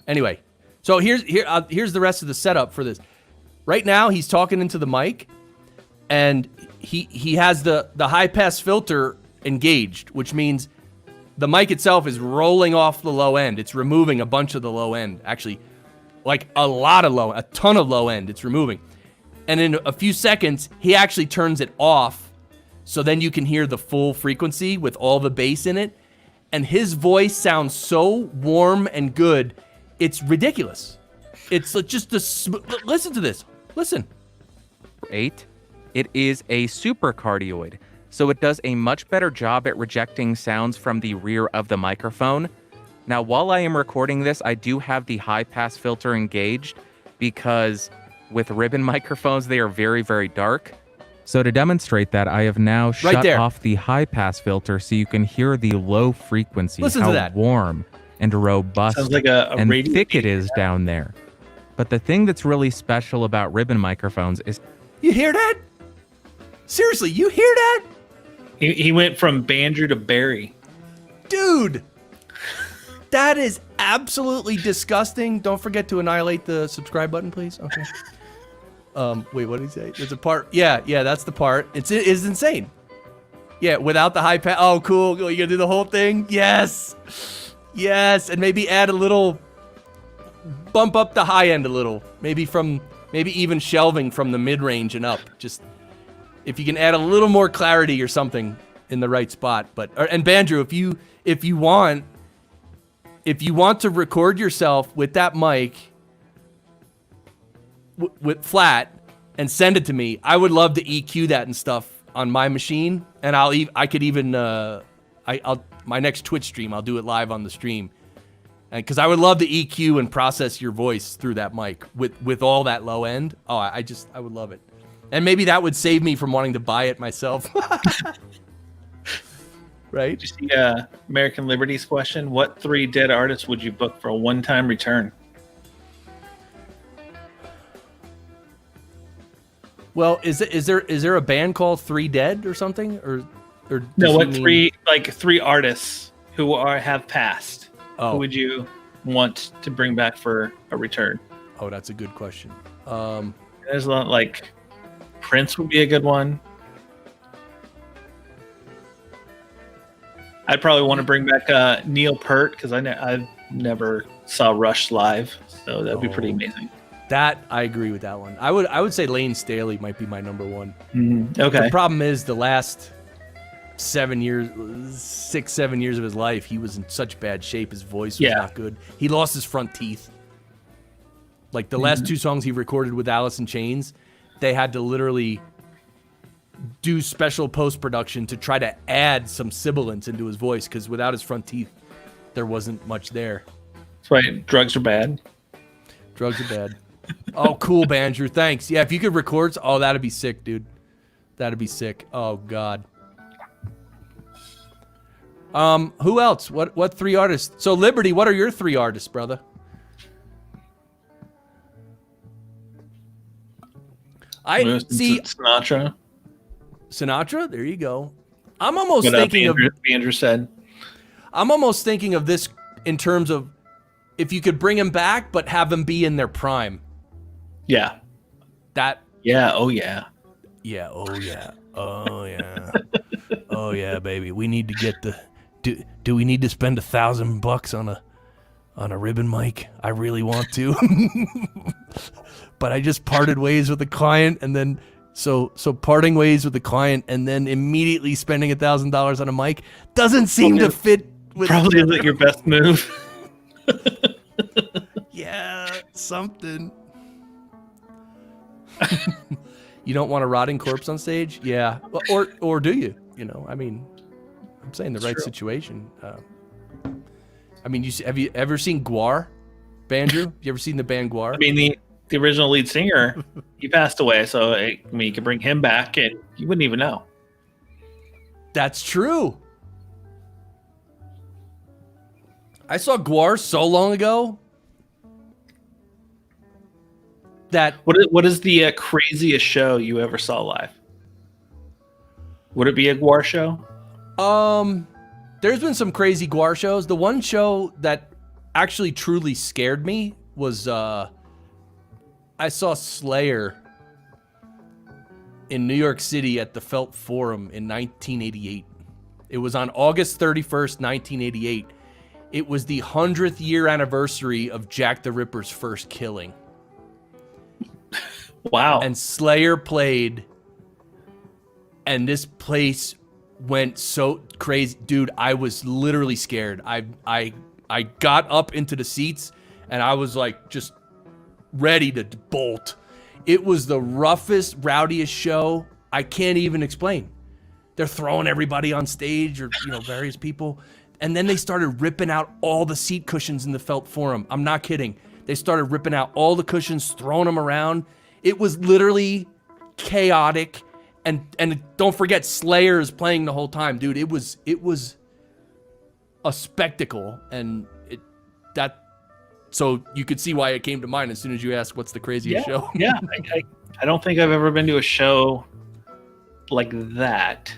Anyway, so here's the rest of the setup for this. Right now, he's talking into the mic, and he has the high pass filter engaged, which means the mic itself is rolling off the low end. It's removing a bunch of the low end, actually. Like a ton of low end it's removing. And in a few seconds, he actually turns it off, so then you can hear the full frequency with all the bass in it. And his voice sounds so warm and good, it's ridiculous. It's just listen to this. Listen. 8. It is a supercardioid, so it does a much better job at rejecting sounds from the rear of the microphone. Now, while I am recording this, I do have the high pass filter engaged, because with ribbon microphones, they are very, very dark. So to demonstrate that, I have now shut off the high pass filter so you can hear the low frequency, how warm and robust like and thick it is down there. But the thing that's really special about ribbon microphones is... You hear that? Seriously, you hear that? He went from Bandrew to Barry. Dude! That is absolutely disgusting. Don't forget to annihilate the subscribe button, please. Okay. Wait, what did he say? There's a part. Yeah, that's the part. It's insane. Yeah, without the high pass. Oh, cool. You gonna do the whole thing? Yes. And maybe add a little, bump up the high end a little. Maybe from maybe even shelving from the mid-range and up. Just if you can add a little more clarity or something in the right spot. And Bandrew, if you want to record yourself with that mic with flat and send it to me, I would love to EQ that and stuff on my machine, and I could even I'll my next Twitch stream, I'll do it live on the stream. And because I would love to EQ and process your voice through that mic with all that low end. Oh, I would love it. And maybe that would save me from wanting to buy it myself. Right? Did you see American Liberty's question? What 3 dead artists would you book for a one-time return? Well, is there a band called 3 Dead or something? Or no, what mean... three artists who have passed? Oh. Who would you want to bring back for a return? Oh, that's a good question. There's a lot, like Prince would be a good one. I'd probably want to bring back Neil Peart because I never saw Rush live, so that'd be pretty amazing. That I agree with that one. I would say Lane Staley might be my number one. Mm-hmm. Okay. The problem is the last 7 years of his life, he was in such bad shape. His voice was not good. He lost his front teeth. Like the last 2 songs he recorded with Alice in Chains, they had to literally do special post-production to try to add some sibilance into his voice because without his front teeth, there wasn't much there. That's right. Drugs are bad. Drugs are bad. Oh, cool, Bandrew. Thanks. Yeah, if you could record, that'd be sick, dude. That'd be sick. Oh, God. Who else? What 3 artists? So, Liberty, what are your 3 artists, brother? I see Sinatra. Sinatra? There you go. I'm almost thinking of Andrew said. I'm almost thinking of this in terms of if you could bring him back but have them be in their prime. Yeah. That Yeah, oh yeah. Yeah, oh yeah. Oh yeah. Oh yeah, baby. We need to get the do we need to spend $1,000 on a ribbon mic? I really want to. But I just parted ways with the client and then so parting ways with the client and then immediately spending $1,000 on a mic doesn't seem to fit with probably isn't your best move. Yeah, something. You don't want a rotting corpse on stage? Yeah. Or do you? You know, I mean, I'm saying the right situation. I mean, have you ever seen Guar? Bandrew? You ever seen the band Guar? I mean, the original lead singer, he passed away, so I mean, you could bring him back and you wouldn't even know. That's true. I saw Guar so long ago that... What is the craziest show you ever saw live? Would it be a Guar show? There's been some crazy Guar shows. The one show that actually truly scared me was I saw Slayer in New York City at the Felt Forum in 1988. It was on August 31st, 1988. It was the 100th year anniversary of Jack the Ripper's first killing. Wow. And Slayer played, and this place went so crazy. Dude, I was literally scared. I got up into the seats, and I was like just ready to bolt. It was the roughest, rowdiest show I can't even explain. They're throwing everybody on stage, or various people. And then they started ripping out all the seat cushions in the Felt Forum. I'm not kidding. They started ripping out all the cushions, throwing them around. It was literally chaotic. And don't forget, Slayer is playing the whole time, dude. It was a spectacle, and so you could see why it came to mind as soon as you asked what's the craziest show. Yeah, I don't think I've ever been to a show like that.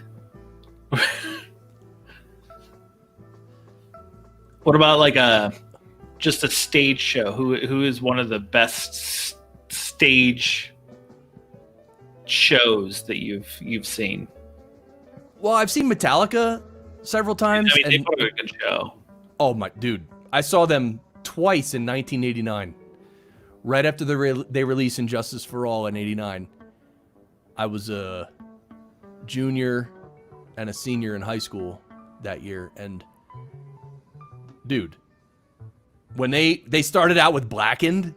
What about like just a stage show? Who is one of the best stage shows that you've seen? Well, I've seen Metallica several times. I mean, they put on a good show. Oh my dude, I saw them twice in 1989. right after they released Injustice for All in '89. I was a junior and a senior in high school that year, and dude, when they started out with Blackened,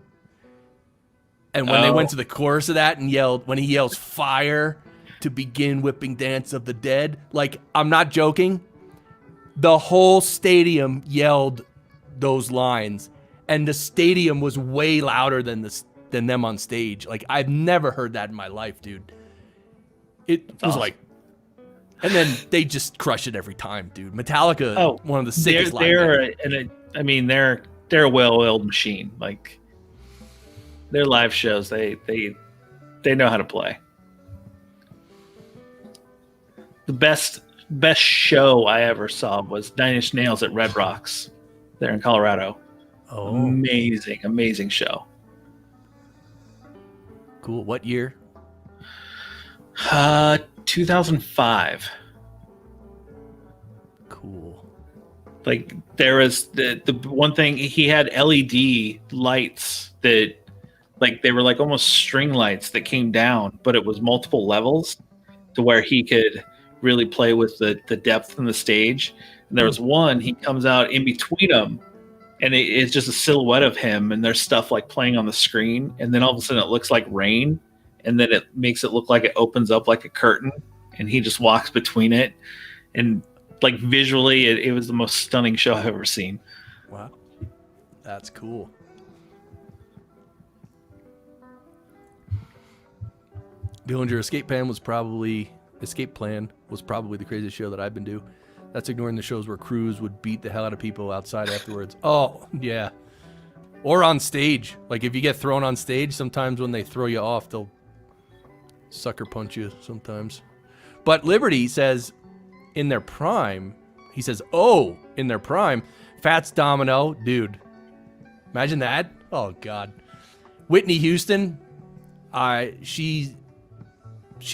and when they went to the chorus of that and when he yells fire to begin whipping Dance of the Dead, like, I'm not joking, the whole stadium yelled those lines, and the stadium was way louder than them on stage. Like, I've never heard that in my life, dude. It was awesome. Like, and then they just crush it every time, dude. Metallica, one of the sickest live bands. They're a well-oiled machine. Like, their live shows, they know how to play. The best show I ever saw was 9 Inch Nails at Red Rocks there in Colorado. Oh, amazing show. Cool. What year? 2005. Cool. Like, there was the one thing, he had LED lights that, like, they were like almost string lights that came down, but it was multiple levels to where he could really play with the depth in the stage. And there was one, he comes out in between them, and it's just a silhouette of him, and there's stuff like playing on the screen, and then all of a sudden it looks like rain, and then it makes it look like it opens up like a curtain, and he just walks between it, and like visually it was the most stunning show I've ever seen. Wow, that's cool. Dillinger Escape Plan was probably the craziest show that I've been to. That's ignoring the shows where crews would beat the hell out of people outside afterwards. Oh, yeah. Or on stage. Like, if you get thrown on stage, sometimes when they throw you off, they'll sucker punch you sometimes. But Liberty says, in their prime, he says, in their prime, Fats Domino, dude. Imagine that. Oh, God. Whitney Houston, she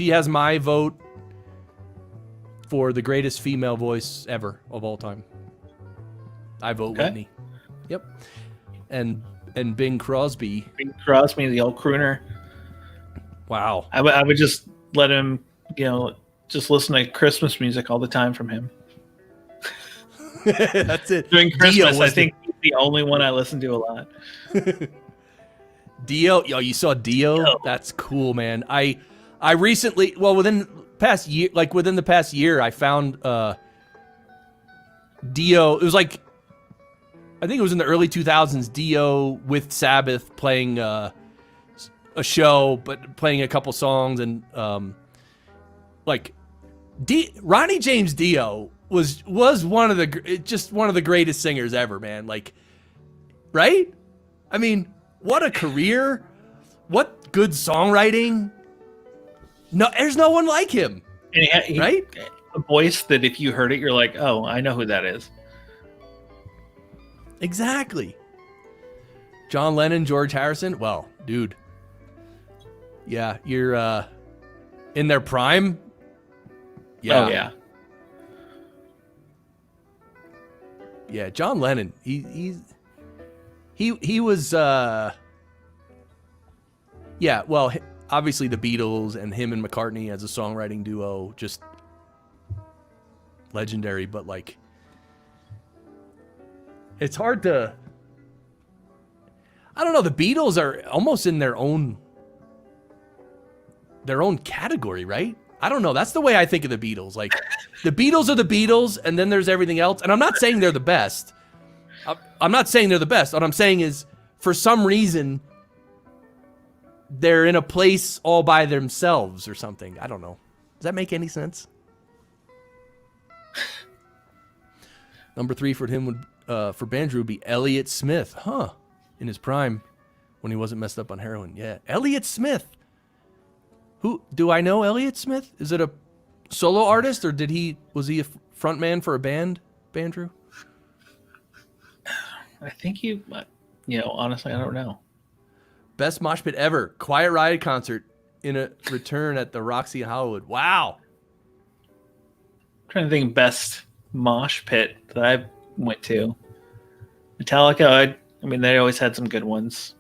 has my vote for the greatest female voice ever of all time. I vote Whitney. Yep. And Bing Crosby. Bing Crosby, the old crooner. Wow. I would just let him, just listen to Christmas music all the time from him. That's it. During Christmas, I think he's the only one I listen to a lot. Dio, you saw Dio? That's cool, man. I recently, within the past year, I found Dio. It was like, I think it was in the early 2000s, Dio with Sabbath playing a show, but playing a couple songs, and Ronnie James Dio was one of the greatest singers ever, man. Like, right? I mean, what a career! What good songwriting! No, there's no one like him. And he right? A voice that if you heard it, you're like, oh, I know who that is. Exactly. John Lennon, George Harrison. Well, dude. Yeah, you're in their prime. Yeah. Oh, yeah. Yeah, John Lennon. He was yeah, well, obviously the Beatles and him and McCartney as a songwriting duo, just legendary, but like, it's hard to, I don't know, the Beatles are almost in their own category, right? I don't know. That's the way I think of the Beatles. Like, the Beatles are the Beatles, and then there's everything else. And I'm not saying they're the best. I'm not saying they're the best. What I'm saying is, for some reason, they're in a place all by themselves or something. I don't know. Does that make any sense? Number 3 for him would, for Bandrew, would be Elliott Smith. Huh. In his prime, when he wasn't messed up on heroin. Yeah. Elliott Smith. Who do I know? Elliott Smith? Is it a solo artist, or was he a front man for a band, Bandrew? I think honestly, I don't know. Best mosh pit ever. Quiet Riot concert in a return at the Roxy in Hollywood. Wow. I'm trying to think best mosh pit that I went to. Metallica, I mean, they always had some good ones.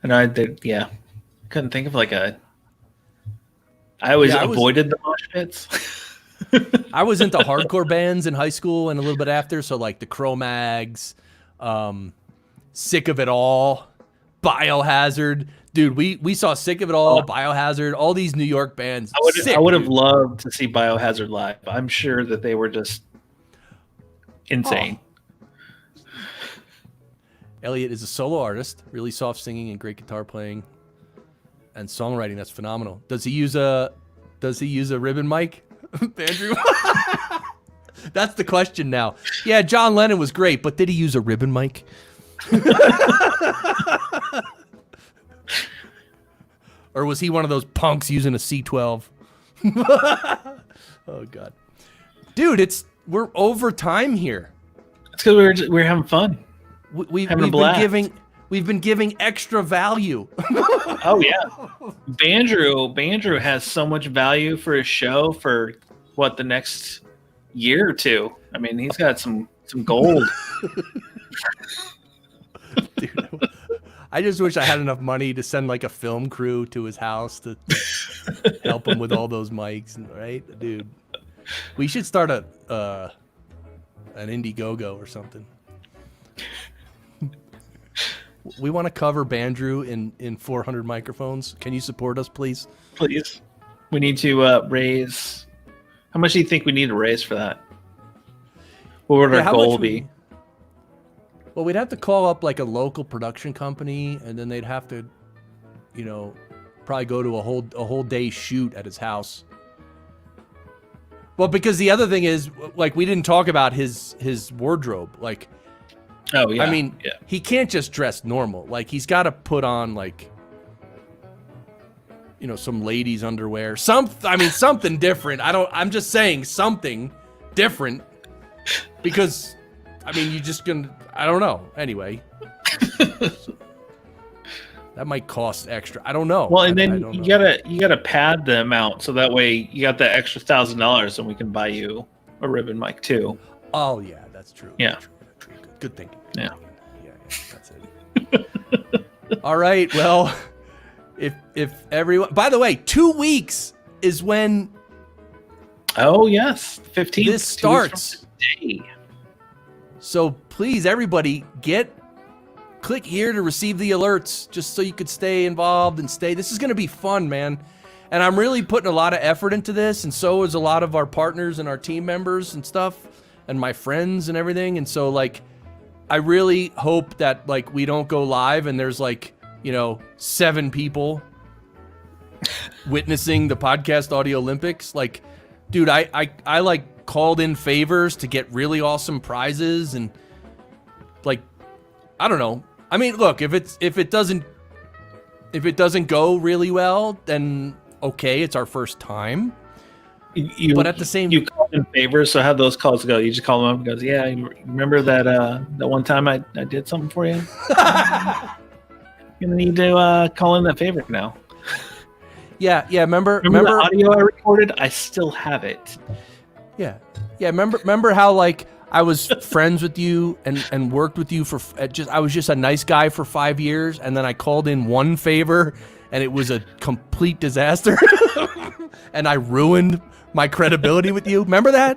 And I did, yeah. Couldn't think of like a. I always avoided the mosh pits. I was into hardcore bands in high school and a little bit after, so like the Cro-Mags, Sick of It All, Biohazard. Dude, we saw Sick of It All, Biohazard, all these New York bands. I would have loved to see Biohazard live. I'm sure that they were just insane. Elliot is a solo artist, really soft singing and great guitar playing and songwriting. That's phenomenal. Does he use a ribbon mic, Andrew? That's the question now. Yeah, John Lennon was great, but did he use a ribbon mic? Or was he one of those punks using a C12? Oh God, dude, we're over time here. It's because we're having fun. We've been giving extra value. Oh yeah, Bandrew has so much value for his show for the next year or two. I mean, he's got some gold. Dude, I just wish I had enough money to send like a film crew to his house to help him with all those mics, right, dude? We should start an Indiegogo or something. We want to cover Bandrew in 400 microphones. Can you support us, please? Please. We need to raise. How much do you think we need to raise for that? What would our goal be? Well, we'd have to call up like a local production company, and then they'd have to, probably go to a whole day shoot at his house. Well, because the other thing is, like, we didn't talk about his wardrobe. Like, oh yeah, I mean, he can't just dress normal. Like, he's got to put on like, some ladies' underwear. Something different. I'm just saying something different because, you just gonna. I don't know. Anyway, that might cost extra. I don't know. Well, and then you gotta pad the amount so that way you got that extra $1,000 and we can buy you a ribbon mic too. Oh yeah, that's true. Yeah, that's true. Good thinking. Yeah, that's it. All right. Well, if everyone. By the way, 2 weeks is when. Oh yes, 15th. This starts. So please, everybody, click here to receive the alerts, just so you could stay involved and stay. This is going to be fun, man. And I'm really putting a lot of effort into this, and so is a lot of our partners and our team members and stuff, and my friends and everything. And so, like, I really hope that, like, we don't go live and there's, like, 7 people witnessing the Podcast Audio Olympics. Like, dude, I like called in favors to get really awesome prizes, and like, I don't know. I mean, look, if it doesn't go really well, then okay, it's our first time. But at the same, you call in favors. So how those calls go? You just call them up and goes, yeah, you remember that one time I did something for you? You're gonna need to call in that favor now. Yeah. Remember the audio I recorded? I still have it. Yeah. Remember how, like, I was friends with you and worked with you I was just a nice guy for 5 years, and then I called in one favor and it was a complete disaster. And I ruined my credibility with you. Remember that?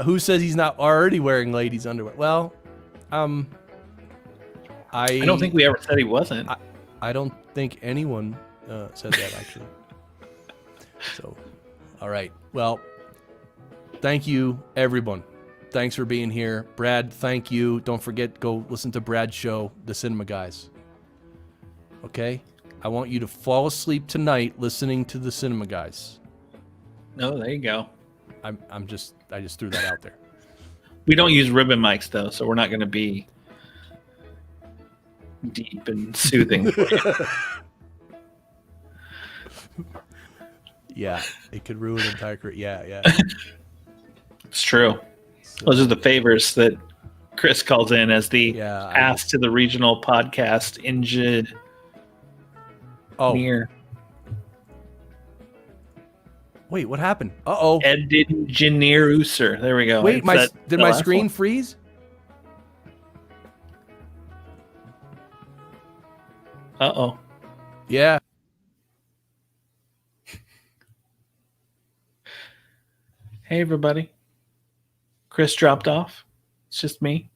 Who says he's not already wearing ladies' underwear? Well, I don't think we ever said he wasn't. I don't think anyone said that, actually. So, all right. Well, thank you, everyone. Thanks for being here. Brad, thank you. Don't forget, go listen to Brad's show, The Cinema Guys. Okay? I want you to fall asleep tonight listening to The Cinema Guys. Oh, there you go. I just threw that out there. We don't use ribbon mics, though, so we're not going to be deep and soothing. Yeah, it could ruin an entire career. Yeah. It's true. So, those are the favors that Chris calls in as the ask to the regional podcast engineer. Wait, what happened? Uh-oh. Engineer. There we go. Wait, did my screen freeze? Uh-oh. Yeah. Hey, everybody. Chris dropped off. It's just me.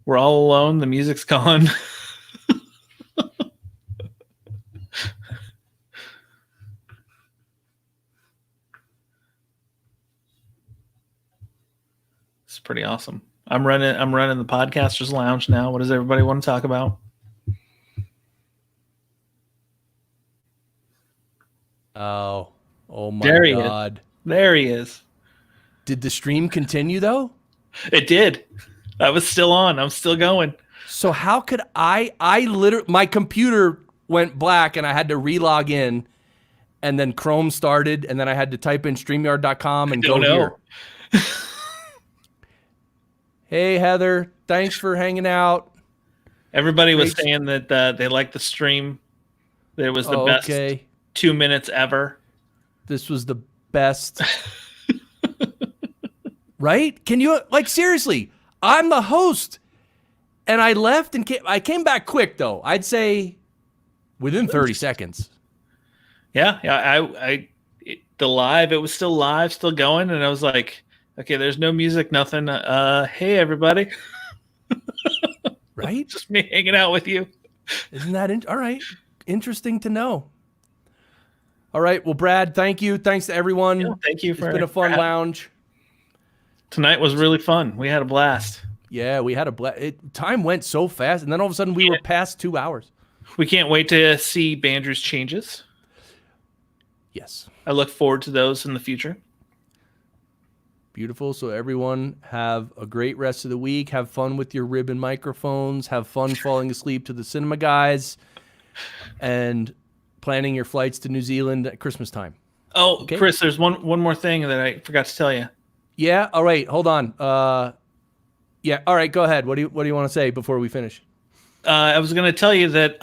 We're all alone. The music's gone. It's pretty awesome. I'm running the Podcasters Lounge now. What does everybody want to talk about? Oh my There he God. is. There he is. Did the stream continue though? It did. I was still on. I'm still going. So how could I literally, my computer went black and I had to relog in, and then Chrome started, and then I had to type in StreamYard.com and go here. Hey, Heather, thanks for hanging out. Everybody was saying that they liked the stream. That it was the best 2 minutes ever. This was the best. Right? Can you, like, seriously, I'm the host. And I left and I came back quick, though. I'd say within 30 seconds. Yeah. The live, it was still live, still going. And I was like, okay, there's no music, nothing. Hey, everybody. Right? Just me hanging out with you. Isn't that all right? Interesting to know. All right. Well, Brad, thank you. Thanks to everyone. Yeah, thank you. It's been a fun lounge. Tonight was really fun. We had a blast. Yeah, we had a blast. Time went so fast, and then all of a sudden we were past 2 hours. We can't wait to see Bandrew's changes. Yes. I look forward to those in the future. Beautiful. So everyone have a great rest of the week. Have fun with your ribbon microphones. Have fun falling asleep to the cinema guys. And planning your flights to New Zealand at Christmas time. Oh, okay? Chris, there's one more thing that I forgot to tell you. Yeah. All right. Hold on. Yeah. All right. Go ahead. What do you want to say before we finish? I was going to tell you that